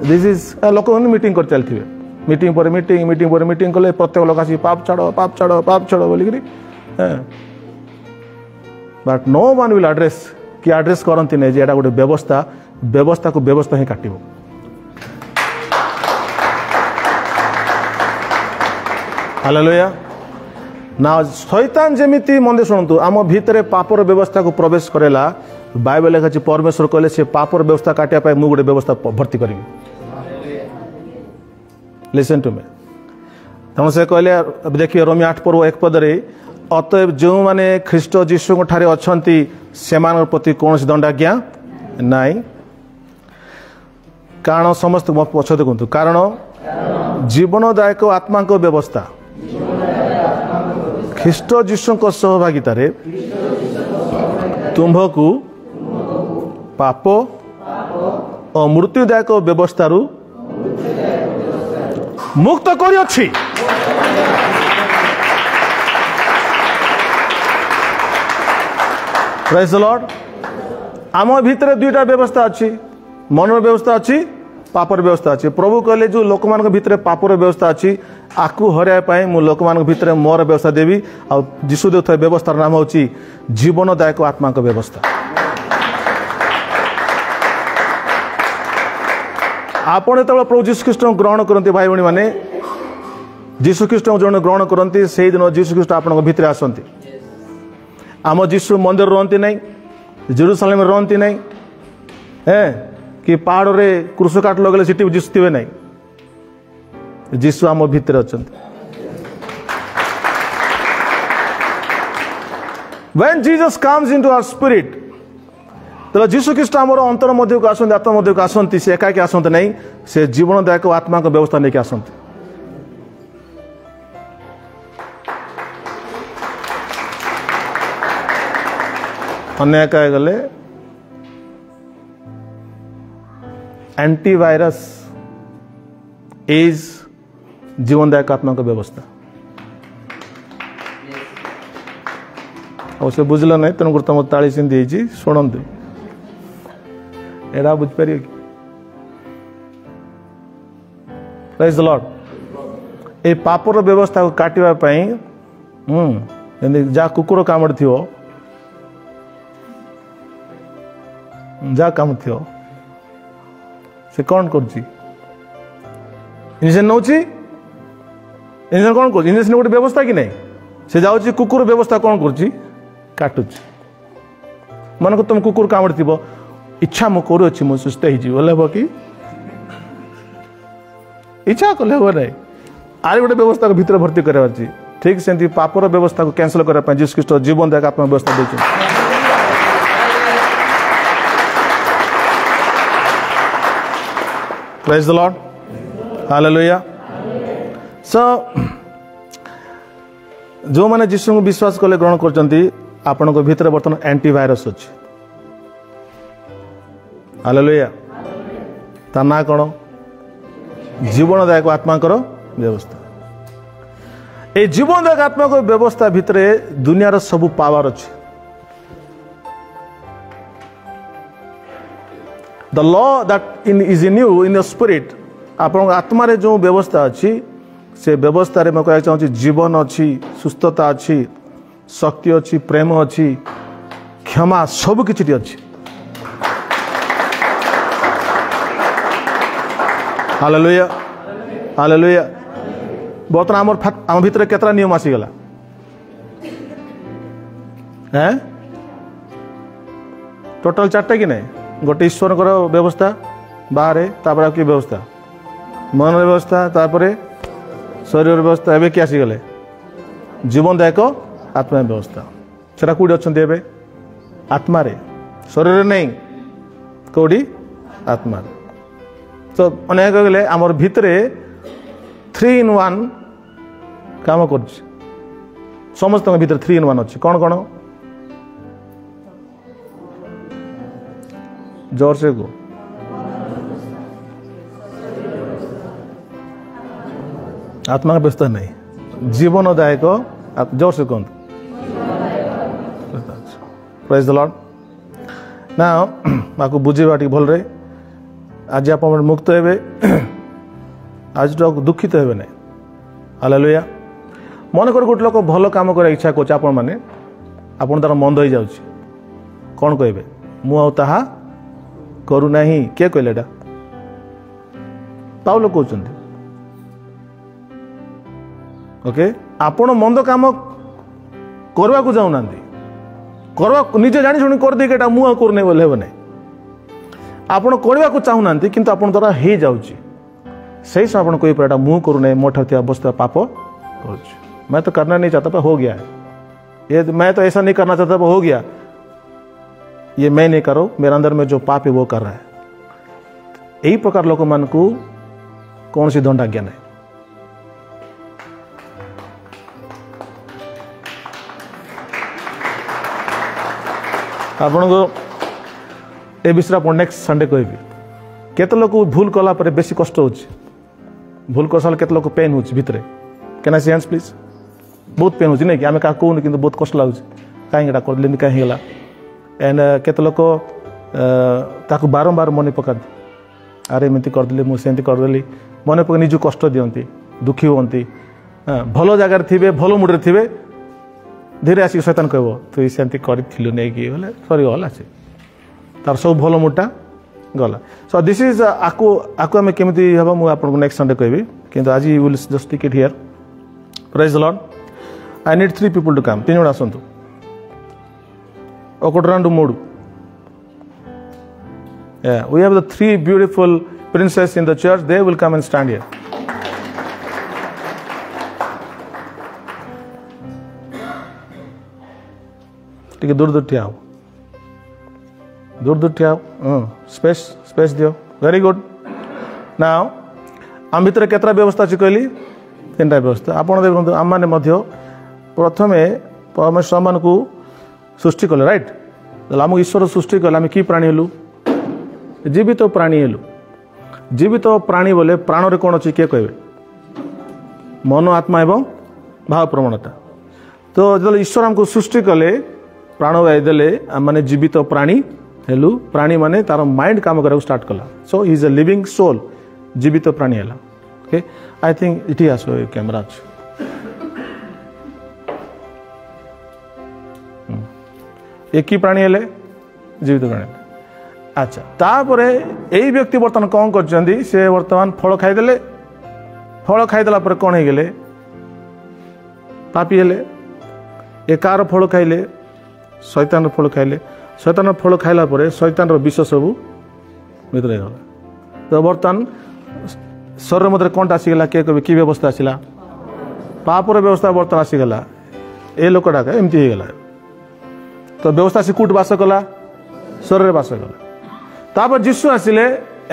S1: दिस इज लोक मीटिंग कर चलते मीटिंग पर मीटिंग मीटिंग पर मीटिंग कले प्रत्येक लोक आसी पाप छाड़ पाप छाड़ पाप छाड़ बोलिक but no one will address कि एड्रेस करती नहीं एटा गोटे व्यवस्था व्यवस्था को व्यवस्था ही काटिब हालेलुया ना शैतान जेमिति मंदिर शुणु आम भितर पापर व्यवस्था को प्रवेश करेला बाइबल लिखा परमेश्वर कहले से पापर व्यवस्था काटिया मु गोटे व्यवस्था भर्ती करी लिसन टू मी तेणु से कहले देखिए रोमी 8 पर्व 1 पदरे अतएव जो माने ख्रीष्ट जीशु ठारे अछंती सेमान प्रति कौन दंडाज्ञा नाई कारण समस्त पछ देखु कारण जीवनदायक आत्मा को व्यवस्था ख्रीष्ट जीशु सहभागितार तुम्भकु पाप और मृत्युदायक व्यवस्था मुक्त करी अछि प्रेज द लॉर्ड आम भितर दुईटा व्यवस्था अच्छी मनर व्यवस्था अच्छी पापर व्यवस्था अच्छी प्रभु कहले जो लोक मान भितर पापर व्यवस्था अच्छी आकु हराई मु लोक मान भितर मोर व्यवस्था देवी आ जीशु देउथा व्यवस्थार नाम होची जीवनदायक आत्मा का व्यवस्था आपण जो प्रभु जीशु ख्रीष्ट ग्रहण करते भाई भाई मैंने जीशु ख्रीष्ट जो ग्रहण करते से दिन जीशु ख्रीष्ट आपण भितर आसती आम जीशु मंदिर रहती नहीं जेरूसालेम रहती नहीं है कि पहाड़ रे क्रूस काट लगले सीटी जीशु थे नहीं जीशु आम भितर अच्छा When Jesus comes into our spirit तो जीशु ख्रीष्ट आमर अंतर मध्य को आसती आत्मा मध्य को आसती से एकाकी आसते नहीं से जीवनदायक आत्मा को व्यवस्था नहीं आसती अन्य क्या गले एंटीवायरस इज जीवनदायक आत्मा का व्यवस्था और से बुझल नहीं तेणुक तुम ताली सिंधी शुणु एड़ा बुझिपार कि प्रेज द लॉर्ड ए पापर व्यवस्था को काटिबा पई जा कुकुर कामड़ थियो जा काम थियो से कौन करछि इंजेक्शन नौछि इंजेक्शन कौन करछि इंजेक्शन गोटे व्यवस्था कि नहीं से जाउछि कुकुर व्यवस्था कौन करछि काटुछि मन को तुम कुकुर कामड़ थिबो इच्छा मु करू अछि मु सुस्थ ही बोले हो कि इच्छा कले हो नहीं आरे गोटे व्यवस्था को भीतर भर्ती करबार छी ठीक सेंती पापर व्यवस्था को कैंसिल करबा पई जीसस ख्रीष्ट जीवन दायक आत्मा व्यवस्था दैछि praise the lord hallelujah so जो माने जीसु को विश्वास कले ग्रहण करचंती आपण को भीतर बर्तन एंटीवायरस अछि हालेलुया ता ना कोन जीवन दायक आत्मा करो व्यवस्था ए जीवन दायक आत्मा को व्यवस्था भीतर दुनिया सब पावर अछि the law that is in you in your spirit आपण आत्मा रे जो व्यवस्था अछि से व्यवस्था रे मैं कहना चाहूँ जीवन अच्छी सुस्थता अच्छी शक्ति अच्छी प्रेम अच्छी क्षमा सब किछि अच्छी हालेलुया हालेलुया बर्तमान आम भीतर केतरा नियम आसीगला हैं टोटल 4टा कि नहीं गोटे ईश्वर व्यवस्था बाहर तापर की व्यवस्था मन व्यवस्था तापर शरीर व्यवस्था एवं किए आसीगले जीवनदायक आत्मा व्यवस्था सेटा कौटी अच्छा आत्मा रे शरीर नहीं कौटी आत्मा तो अनेक गले आमर भितरे 3 in 1 काम कर समस्त भीतर 3 in 1 अच्छी कौन कौन जोर से को आत्मा का व्यवस्था नहीं जीवनदायक जोर से कौन प्रेज द लॉर्ड ना माको बुझेबा टी भल रे आज आप मुक्त हेबे आज तो दुखित हेबे नहीं हालेलुया मन कर गोटे लोक भल काम कर इच्छा कर आपण माने आपण तार मंद हो जाउछि कौन कहबे मु आ ताहा करू नाही के कहले एटा पाउलो कहउछन्ती ओके आपण मंद काम करवा को जाऊ नांदी करवा निजे जानि सुनि कर दे केटा मु आ कर नै बोले हेबे नै आपण करवा को चाहू नांदी किंतु आपण द्वारा हे जाउछि सही से आपण कोई पराटा मु करू नै मोठा थी अवस्था पाप करूछि मैं तो करना नहीं चाहता पर हो गया है ये मैं तो ऐसा नहीं करना चाहता पर हो गया ये मैं नहीं करो मेरे अंदर में जो पाप है वो कर रहा है यही प्रकार लोक मान को कौन सी दंड आज्ञा नहीं आपण को ए विषय आप नेक्स्ट संडे कहबी केते लोक भूल कला पर बेसी कष्ट होछि भूल कर साल केते लोक पेन होछि भितरे can I see hands please बहुत पेन होछि नै कि आमे का कोन किंतु बहुत कष्ट लागुछि काहे एटा कर लेनी काहे होला एंड केते लोक ताको बारंबार मन पका अरे एमती कर दिले मु सेंती कर देली मन पका निजु कष्ट दियंती दुखी होंती भलो जगह थिबे भलो मुड रे थिबे धीरे आसी शैतान कहबो तू सेंती करिथिलु नै कि बोले सॉरी होला से तार सब भलो मुडटा गला सो दिस इज आको आको हम केमती हबा मु आपन नेक्स्ट संडे कहबी किंतु आज you will just take it here praise the Lord I need 3 people to come 3 जण आसंतु ओकोटरांडु मोडू we have the 3 beautiful princesses in the church they will come and stand here ठीक दूर दूर ठिया दूर दूर ठिया स्पेस दियो वेरी गुड नाउ आम भीतर केतरा व्यवस्था अछि कहली 3टा व्यवस्था आपण देखंतु आम माने मध्य प्रथमे परमेश्वर मान को सृष्टि कले राइट आम ईश्वर सृष्टि कले आम कि प्राणी हेलु जीवित प्राणी हेलु जीवित प्राणी बोले प्राण रे कोन अछि के कहबे मन आत्मा एवं भाव प्रवणता तो जब ईश्वर हमको सृष्टि कले प्राण वायु देले माने जीवित प्राणी हेलु प्राणी माने तार माइंड काम करा स्टार्ट कला so he is a living soul जीवित प्राणी हेला ओके आई थिंक इटी आस कैमेरा अच्छे एक ही प्राणी हेले जीवित प्राणी अच्छा तापरे यही व्यक्ति बर्तमान कौन कर से बर्तमान फल खाईदे फल खाईदेला कौन हो गले पापी हेले ए कार फल खाइले शैतान फल खाइले शैतान फल खाइला परे शैतान विष सब भीतर गला तो बर्तमान शरीर मध्य कौन आसीगला किए कहे कि व्यवस्था आसला पापर व्यवस्था बर्तमान आसीगला ए लोकटा एमती होगला तो व्यवस्था से कूट बास कला शरीर बास कला तापर जीशु आसिले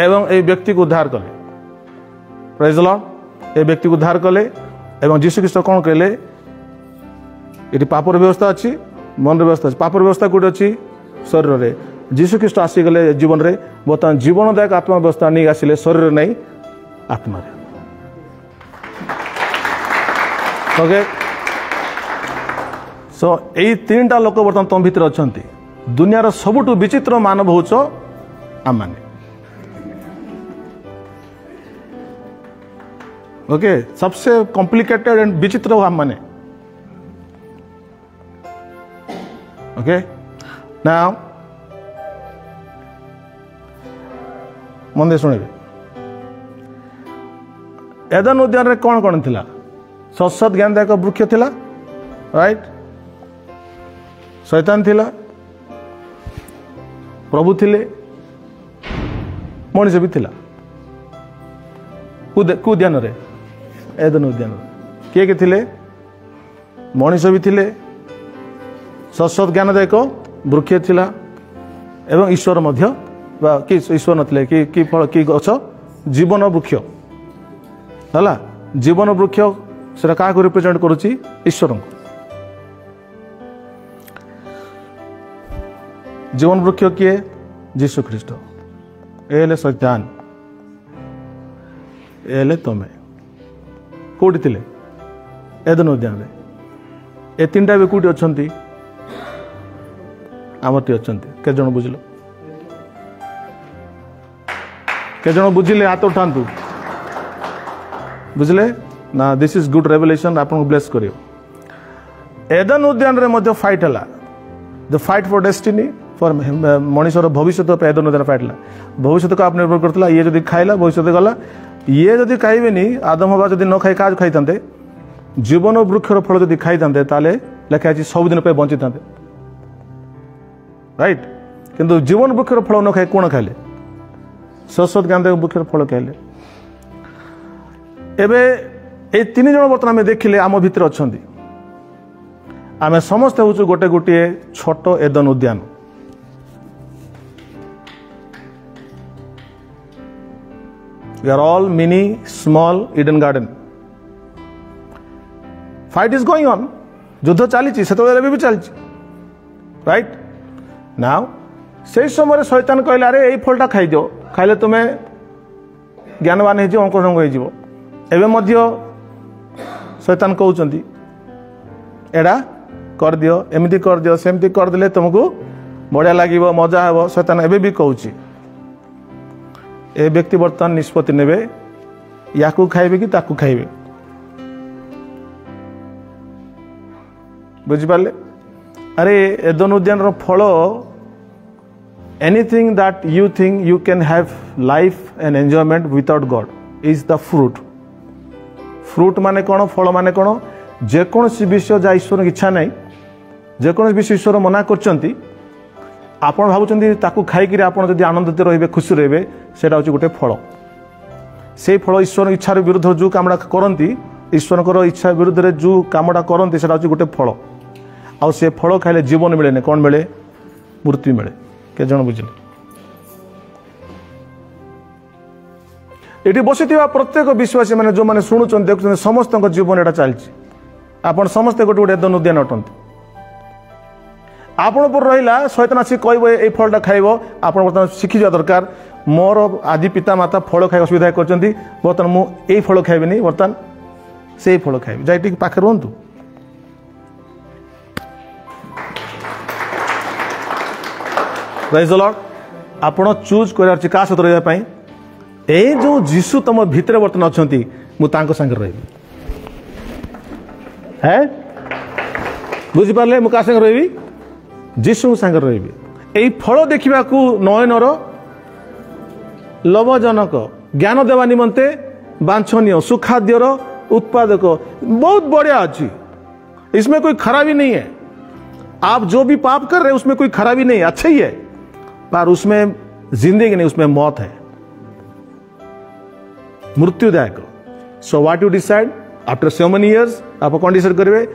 S1: एवं ए व्यक्ति को उद्धार कले प्रेज द लॉर्ड ए व्यक्ति को उद्धार कले एवं जीशु ख्रीष्ट कौन कहले ये पापर व्यवस्था अच्छी मन व्यवस्था अच्छी पापर व्यवस्था कौट अच्छी शरीर में जीशु ख्रीष्ट आसीगले जीवन में बर्तमान जीवनदायक आत्मा व्यवस्था नहीं आसिले शरीर नहीं आत्मा ओके सो यही तीन टा लोक बर्तमान तुम भीतर अच्छा दुनियार सबुठु विचित्र मानव होच आम माने ओके सबसे कॉम्प्लिकेटेड एंड विचित्र आम माने ओके नाउ मन शुणे एदन उद्यान रे कौन कौन थिला सत ज्ञानदायक वृक्ष थिला राइट शैतान थिला प्रभु थिले मनीष भी थिला कु उद्यान रे एदन उद्यान किए के थिले मनीष भी थिले सत ज्ञानदायक वृक्ष थिला एवं ईश्वर मध्य कि ईश्वर नथिले कि फल कि गछ जीवन वृक्ष है जीवन वृक्ष से क्या रिप्रेजेंट करुच्ची ईश्वर को जीवन वृक्ष किए जीशु ख्रीष्ट ए शैतान ए तमें कौटी थिले एदन उद्यान ए तीन टा भी कौटी अच्छा आमती अच्छा के जन बुझल के जन बुझिले हाथ उठातु बुझले ना दिस इज गुड रेवलेशन आपको ब्लेस करियो एदन उद्यान रे मध्य फाइट हला the fight for destiny for मनुष्यर भविष्य एदन उद्यान फाइट हला भविष्य को आप निर्भर करता ये जब खाइला भविष्य गला ये जब खाइबेनी आदम हवा जब न खाई क्या खाई था जीवन वृक्षर फल जब खाई था ताले लेखा सबुदिन पे बंची था राइट किंतु जीवन वृक्षर फल न खाई कौन खाइले सत ज्ञानदायक वृक्षर फल खाइले एबे ए तीन जन बर्तमान आम देखिले आम भितर अच्छा आम समस्ते हूँ गोटे गोटे छोट एदन उद्यान we are all mini small Eden garden fight is going on युद्ध चली से भी चलती राइट नाउ से समय शैतान कहले अरे यही फलटा खाईद खाइले तुम्हें ज्ञानवान हो अंक हो एवं मध्य शैतान कहते एडा कर दियो एमती कर दियो सेमती करदे तुमको बढ़िया लगे मजा हे शैतान एवं भी कहूँ ए व्यक्ति बर्तमान निष्पत्ति नेबे या खाइबे कि ताकू खाइबे बुझिपारे अरे एदन उद्यान रो फल anything that you think you can have life and enjoyment without God is the fruit fruit माने कौन फल माने कौन जेकोसी विषय जहाँ ईश्वर इच्छा नहीं जेकोसी विषय ईश्वर मना करचंती आपण भावुचंदी ताकू खाइकिरी आपण जदि आनंदित रहिबे खुशी रहिबे सेटा होची गोटे फल से फल ईश्वर इच्छार विरुद्ध जो कामटा करती ईश्वर इच्छा विरुद्ध जो कामटा करती सेटा होची गोटे फल आउ से फल खाइले जीवन मिले कौन मिले मृत्यु मिले के जन बुझिले ये बसी प्रत्येक विश्वासी मैंने जो मैंने शुणुन देखुं समस्त जीवन यहाँ चलती आप समस्ते गोटे गोटे एदन उद्यान अटंती आपण पर रहा शैतान आसी कह ये फलटा खाइब आप बर्तमान शिखिजा दरकार मोर आदि पिता माता फल खाई असुविधा कर बर्तमान मुझे फल खाइबी बर्तमान से फल खाइबी जाए पाखे रुहतु प्रेज द लॉर्ड आपण चूज कर क्या सहित रही जो जीशु तुम भितर बर्तमान अच्छा मुझे संगे रही है बुझिपारे मुझे संगे रही जीशु संगे रही यही फल देखा नयनर लभजनक ज्ञान देवा निमंते वांछनीय सुखाद्यर उत्पादक बहुत बढ़िया अच्छी इसमें कोई खराबी नहीं है। आप जो भी पाप कर रहे हैं उसमें कोई खराबी नहीं है, अच्छा ही है, पर उसमें जिंदगी नहीं, उसमें मौत है, मृत्युदायक। So what you decide after so many years आप कौन डिसाइड करेंगे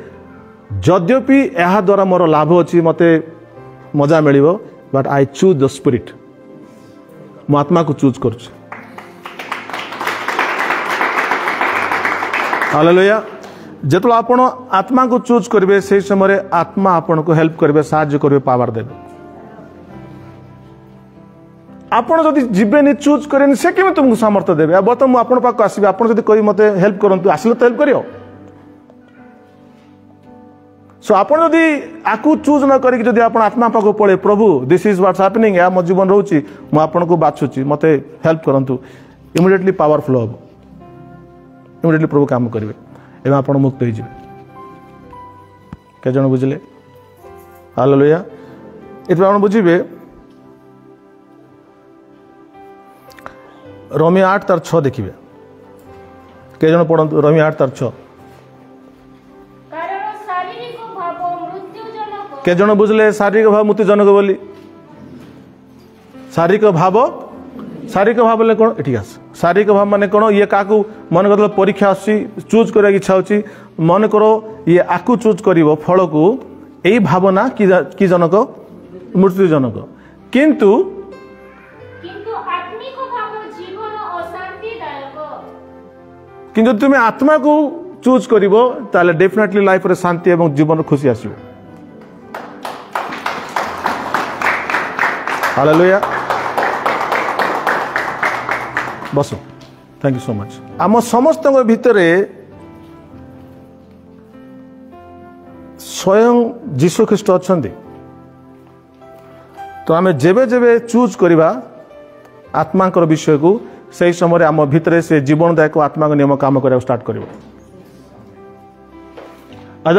S1: जद्यपि यह द्वारा मोर लाभ अच्छी मते मजा मिल but I choose the spirit मो आत्मा को चूज कर हालेलुया। जो आप आत्मा को चूज करेंगे से समय आत्मा आपन को हेल्प करेंगे साहाय्य करेंगे पावर देवे आपड़ जदि जीवे चूज करें से केमी तुमको सामर्थ्य देवे बर्तमान मुझे आपन पाक आसबि आपन जदि कहि मते हेल्प करंतु आसिले तो हेल्प करियो। सो आपन जदि आकु चूज न करी जदि आपन आत्मा पाक पळे प्रभु दिस इज व्हाट्स हैपनिंग या मो जीवन रहउची मु आपन को बाछुची मते हेल्प करंतु इमिडिएटली पावर फ्लो हो इमिडिएटली प्रभु काम करिवे एवं आपन मुक्त हो जिवे के जण बुझले हालेलुया। एतबे आपन बुझिबे रोमी 8:6 देखिए के जण पढ़ंतु रोमी 8:6 के जण बुझले शारीरिक भाव मृत्युजनक बोली शारीरिक भाव बोले कौन एठी आस शारीरिक भाव माने कौन ये काकू मन कर परीक्षा आसी चूज करने की इच्छा होची मन करो ये आकु चूज करिवो फल को यही भावना कि जनक मृत्युजनक किंतु किंतु तुम्हें आत्मा को चूज करिवो ताले डेफिनेटली लाइफ रे शांति एवं जीवन खुशी आसीबो। हालेलुया बसो थैंक यू सो मच। आम समस्त भितर स्वयं जीशु ख्रीष्ट अच्छा तो आम जेबे जेबे चूज करवा आत्मा विषय को से समय आम भितर से जीवनदायक आत्मा नियम काम करा स्टार्ट कर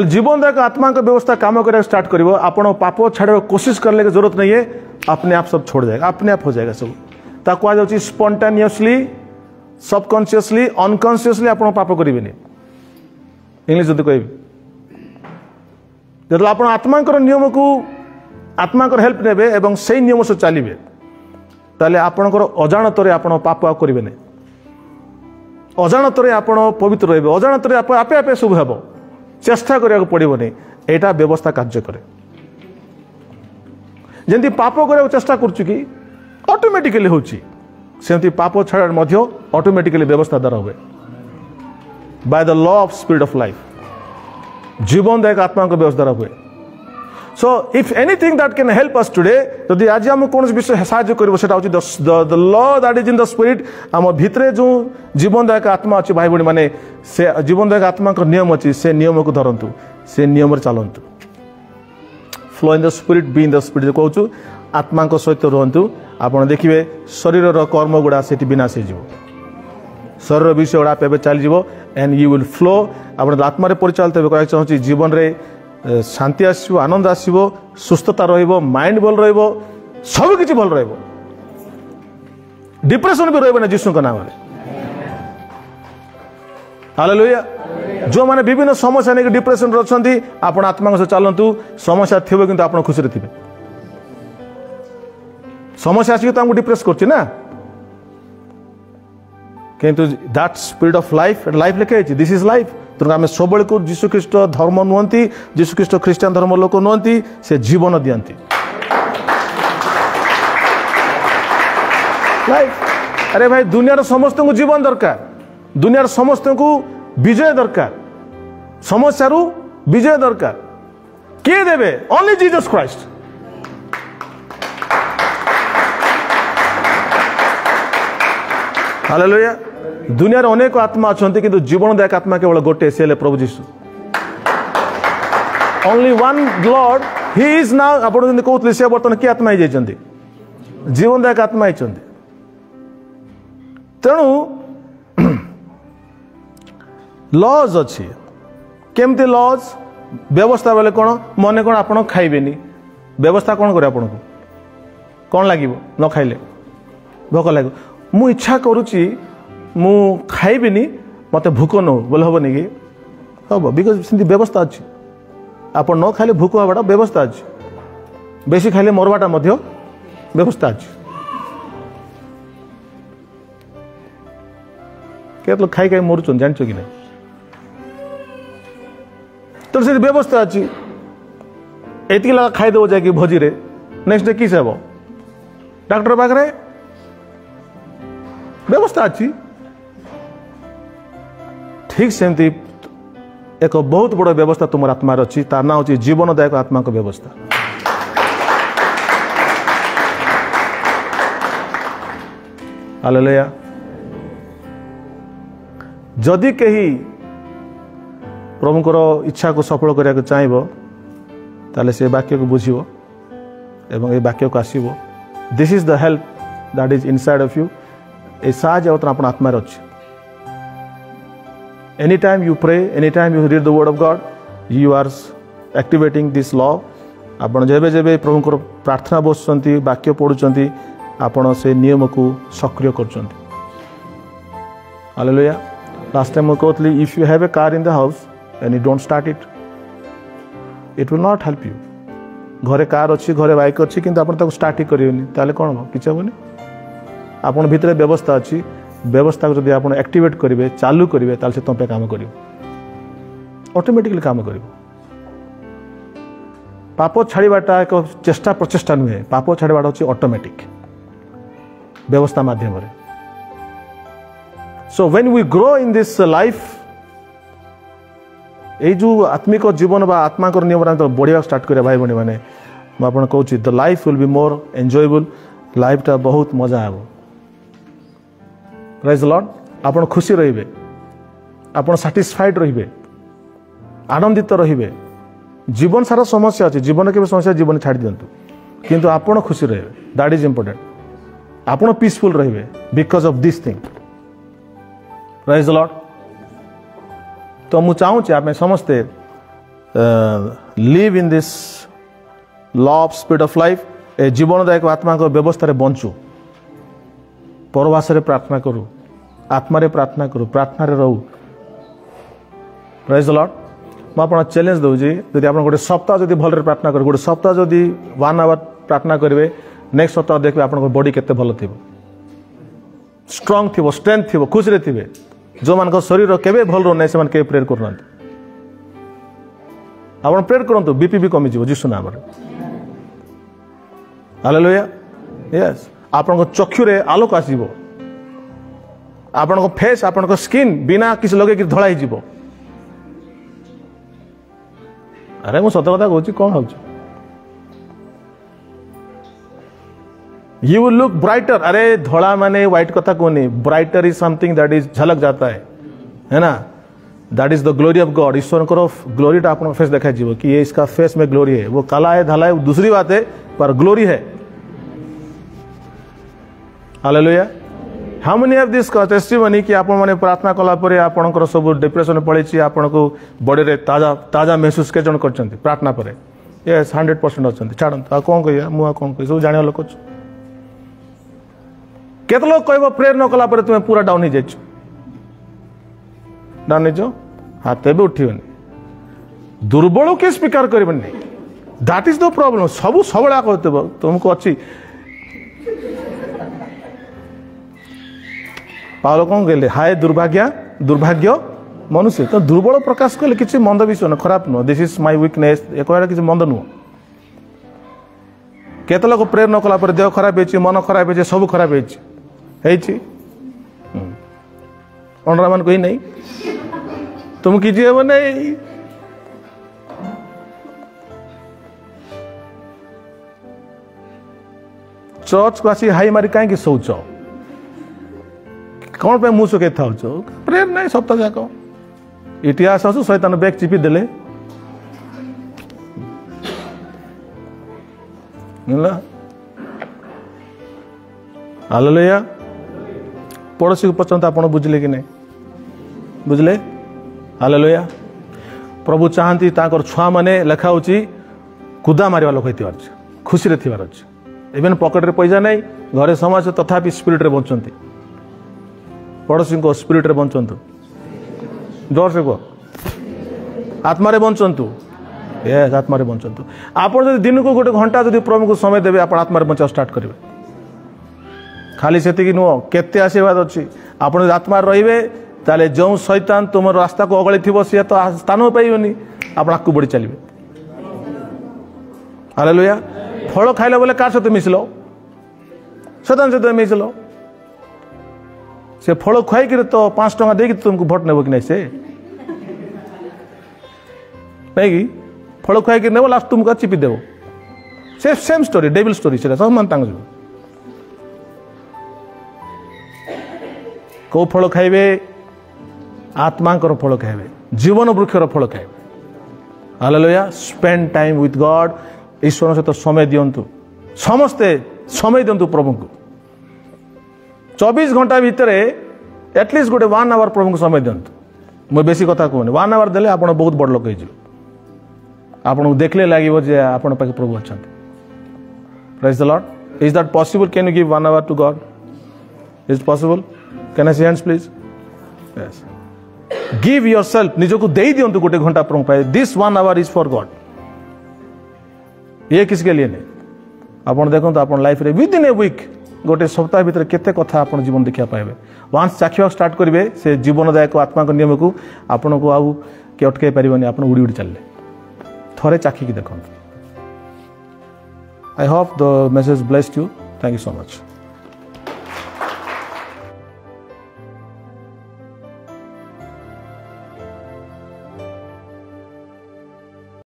S1: जीवनदायक आत्मा व्यवस्था काम करा स्टार्ट कर आपण पाप छाड़ कोशिश करने की जरूरत नहीं है अपने आप सब छोड़ जाएगा अपने आप हो जाएगा सब ता कह जाउची स्पॉन्टेनियसली सबकॉन्शियसली अनकॉन्शियसली आप पाप करेंगे इंग्लिश जब कह जो आप आत्मा नियम को आत्मा हेल्प नेबे एवं से नियम से चलिए ताले आपणकर अजाणतरे आप पाप आ करेंगे नहीं अजाणतरे आप पवित्र रहे अजाणतरे आपे आपे शुभ हे चेष्टा करा पड़ो नहीं यहाँ व्यवस्था कार्य करे जमी पाप करने चेष्टा करुच्ची कि ऑटोमेटिकली होची सेमती पाप छाड़ ऑटोमेटिकली व्यवस्था द्वारा हुए by the law of spirit of life जीवनदायक आत्मा को व्यवस्था द्वारा हुए। So if anything that can help us today जदि आज आम कौन विषय साहाय्य कर the law that is in the spirit आम भितरे जो जीवनदायक आत्मा अच्छी भाई भाई माने से जीवनदायक आत्मा का नियम अच्छी से नियम को धरतु से नियम चलतु flow in the spirit be in the spirit कहूँ आत्मा सहित रुहतु आप देखिए शरीर कर्म गुड़ा से विनाश हो शरीर विषय गुड़ा पे चल एंड यू विल फ्लो आप आत्मा परिचालित कह चाहूँगी जीवन में शांति आसो आनंद आसो सुस्थता रइंड भल सब किसी भल डिप्रेशन भी रही जीशु नाम हालेलुया। जो मैंने विभिन्न समस्या नहीं डिप्रेशन अच्छी आप आत्मा सहित चलतु समस्या थी कि आप खुशी थे समस्या आसिक तो डिप्रेस कर किंतु that spirit of life life लिखे दिस इज लाइफ तेणु आम सब को जीशु ख्रीष्ट धर्म नुहति जीशु ख्रीष्ट ख्रीस्टान धर्म लोक नुहति से जीवन दियंती लाइफ। अरे भाई दुनिया समस्त को जीवन दरकार दुनिया समस्त को विजय दरकार समस्या विजय दरकार किए देवे ओनली जीसस क्राइस्ट। हालेलुया। दुनिया रे अनेक आत्मा अच्छा किंतु जीवनदायक आत्मा केवल गोटे से प्रभु जीशु only one lord he is now आप कहते से बर्तमान किए आत्मा ही जीवनदायक आत्मा ही तेणु लॉज अच्छी केमती लॉज व्यवस्था बेले कौन मन कौन आप खाइबेनी व्यवस्था कौन करे आपन को कौन लगे न खाइले भोक लगे मु इच्छा करुच्ची मु खाइबेनी मत भूक न हो बोले हेनी कि हम बिकज से व्यवस्था अच्छी आप न खाइले भूक हवाटा व्यवस्था अच्छी बेसी खाइले मरवाटा व्यवस्था अच्छी केत लोग खाई खाई मरुचन जान कि नहीं तो से व्यवस्था अच्छी एति लगा खाईदेव जाकि भोजी रे नेक्स्ट डे किस हे डॉक्टर पाखे व्यवस्था अच्छी ठीक सेमती एक बहुत बड़ व्यवस्था तुम आत्मा अच्छी तार ना हूँ जीवनदायक आत्मा को व्यवस्था हालेलुया जदि कहीं प्रभुंकर इच्छा को सफल करने को चाहिए ताले से वाक्य को बुझिबो एवं ये वाक्य को आसीबो this is the help that is inside of you ए साज अपन आत्मा अच्छी any time you pray any time you read the word of God you are activating this law आपड़ जेबे जेबे प्रभुंकर प्रार्थना बसुंच वाक्य पढ़ुंट आपण से नियम को सक्रिय कर हालेलुया लास्ट टाइम मैं कहती if you have a car in the house and you don't start it will not help you घरे कार अच्छी घरे बाइक अच्छी किंतु आप स्टार्ट ही करेंगे ताले कौन हम किसी हेनी आपन भितर व्यवस्था अच्छी व्यवस्था को जब आप एक्टिवेट करेंगे चालू करेंगे ताले से तुम पे काम कर ऑटोमेटिकली काम कर पाप छाड़ाटा एक चेष्टा प्रचेष्टा नुहे पाप छाड़ाटा हूँ ऑटोमेटिक व्यवस्था माध्यम so when we grow in this life ये जो आत्मिक जीवन बा आत्मा नियम बढ़िया स्टार्ट करें भाई भाई मैंने मुझे कहूँ the life will be more enjoyable लाइफटा बहुत मजा हे प्रेज द लॉर्ड आप खुशी रे आप सैटिस्फाइड रे आनंदित रे जीवन सारा समस्या अच्छी जीवन के समस्या जीवन छाड़ दिंतु किंतु आप खुशी रे दैट इज इंपोर्टेंट आप पीसफुल रे because of this thing praise the lord तो मुझे चाहूँचे आप समस्ते live in this law of speed of life ए जीवनदायक आत्मा को व्यवस्था बंचु परभाषा प्रार्थना करूँ आत्मा प्रार्थना करूँ प्रार्थना रहू प्रेज द लॉर्ड मुझे चैलेंज दूसरी यदि आप गोटे सप्ताह जब भल प्रार्थना करेंगे गोटे सप्ताह जदि 1 आवर प्रार्थना करेंगे नेक्स्ट सप्ताह देखिए आप बॉडी केते भल थी स्ट्रांग थी स्ट्रेंथ थी खुश रे थे जो मान शरीर केवे भल रोना से के प्रेयर करना आप प्रेयर करूँ बीपी भी कमिज जीशु नाम हालेलुया यस आपण चक्षुरे आलोक आसो आपण फेस आपण स्किन बिना किसी लगे धड़ा हो अरे मुझे सत कथा कहूँ कौन हो यू विल लुक ब्राइटर अरे धड़ा माने व्हाइट कथा कहनी brighter is something that is झलक जाता है ना that is the glory of God Ishwar glory टा अपना फेस देखा जीव कि ये इसका फेस में ग्लोरी है वो काला है धला है दूसरी बात है पर ग्लोरी है hallelujah how many have this testimony कि आप माने प्रार्थना कला परे आपनकर सब डिप्रेशन पड़े आपन को बॉडी रे ताजा ताजा महसूस के जन करछंती प्रार्थना परे यस 100% अछंती छाड़ंत आ कोन कहिया मुआ कोन कहि सब जानिया लोक केत लोग कहबो प्रेयर न कला परे तुमे पूरा डाउन हो जाइछ डाउन जो हाथ तेबे उठिबनी दुर्बल के स्वीकार करबनी दैट इज द प्रॉब्लम सब सबला कहतबो तुमको अछि पावल कौन कहले हाय दुर्भाग्य मनुष्य तो दुर्बल प्रकाश कले किसी मंद विषय न खराब नुह दिस इज माय वीकनेस ये कहला किसी मंद नुह केते लोग प्रेयर न कला पर देह खराब होइछि मन खराब होइछि सब खराब होइछि अंडरा मान कोई नहीं तुम कीजिए वो नहीं चर्च को आसी हाई मारी कहीं शौच कौन पे मुँह सुखे था प्रेम नहीं सप्ताह जाक इतिहास आसु शैतान बैग चिपी देले हालेलुया पड़ोसी को पचंत आप बुझले कि नहीं बुझले हालेलुया। प्रभु चाहती ताकर छुआ माने लेखा होची कुदा मारिवा लोक होइतिबार अछि, खुशी रे थिबार अछि। इवन पॉकेट रे पैसा नहीं, घरे समाज तथापि स्पिरिट रे बंचंती। पड़ोसी को स्पिरिट रे बंचंतु, जोर से को आत्मा रे बंचंतु। यस, आत्मा रे बंचंतु। आपण जदि दिन को गोटे घंटा जदि प्रभु को समय देबे, आपण आत्मा रे बंचा स्टार्ट करिवे। खाली सेति नुह, केते आशीर्वाद अछि। आपण जदि आत्मा रे रहिबे ताले जो शैतान तुम रास्ता को अगली थी सी तो स्थान पाइबनी, आप आगू बढ़ी चलिए। हालेलुया। फल खाइले बोले कार सहित मिसल, शैतान सहित मिसल। से फल खुआई तो 5 टंका देकी तुमको भोट नेब कि नहीं, से नहीं कि फल खुआई नेब, लास्ट तुमको चिपी देव। से सेम स्टोरी, डेविल स्टोरी। से सब मान तांग को फल खाइबे, आत्मा फल खाइबे, जीवन वृक्षर फल खाइबे। Hallelujah. Spend time with God. ईश्वर सहित समय दिंतु, समस्ते समय दिंतु प्रभु को। 24 घंटा भितर एटलिस्ट गोटे 1 आवर प्रभु को समय दिंतु। मुझे बेसी कथा कहूनी, 1 आवर देले आप बहुत बड़ लोक आपको देखले लगे जे आपण पाखे प्रभु अच्छा। Praise the lord. Is that possible? Can you give 1 hour to God? Is possible? Can I see hands please? Yes. Give yourself, निजको दे दिंतु गोटे घंटा प्रभु पाए। This 1 hour is for God. ये किसके लिए नहीं? आप देखो आप लाइफ रे विद इन ए वीक, गोटे सप्ताह भीतर केते कथा आप जीवन देखा पाए। वंस चाखिया स्टार्ट करेंगे से जीवनदायक आत्मा को नियम को आपन को आउ के अटकई पारिबनी। आप उड़ी उड़ी चलले थरे चाखी देखो। I hope the message blessed you. Thank you so much.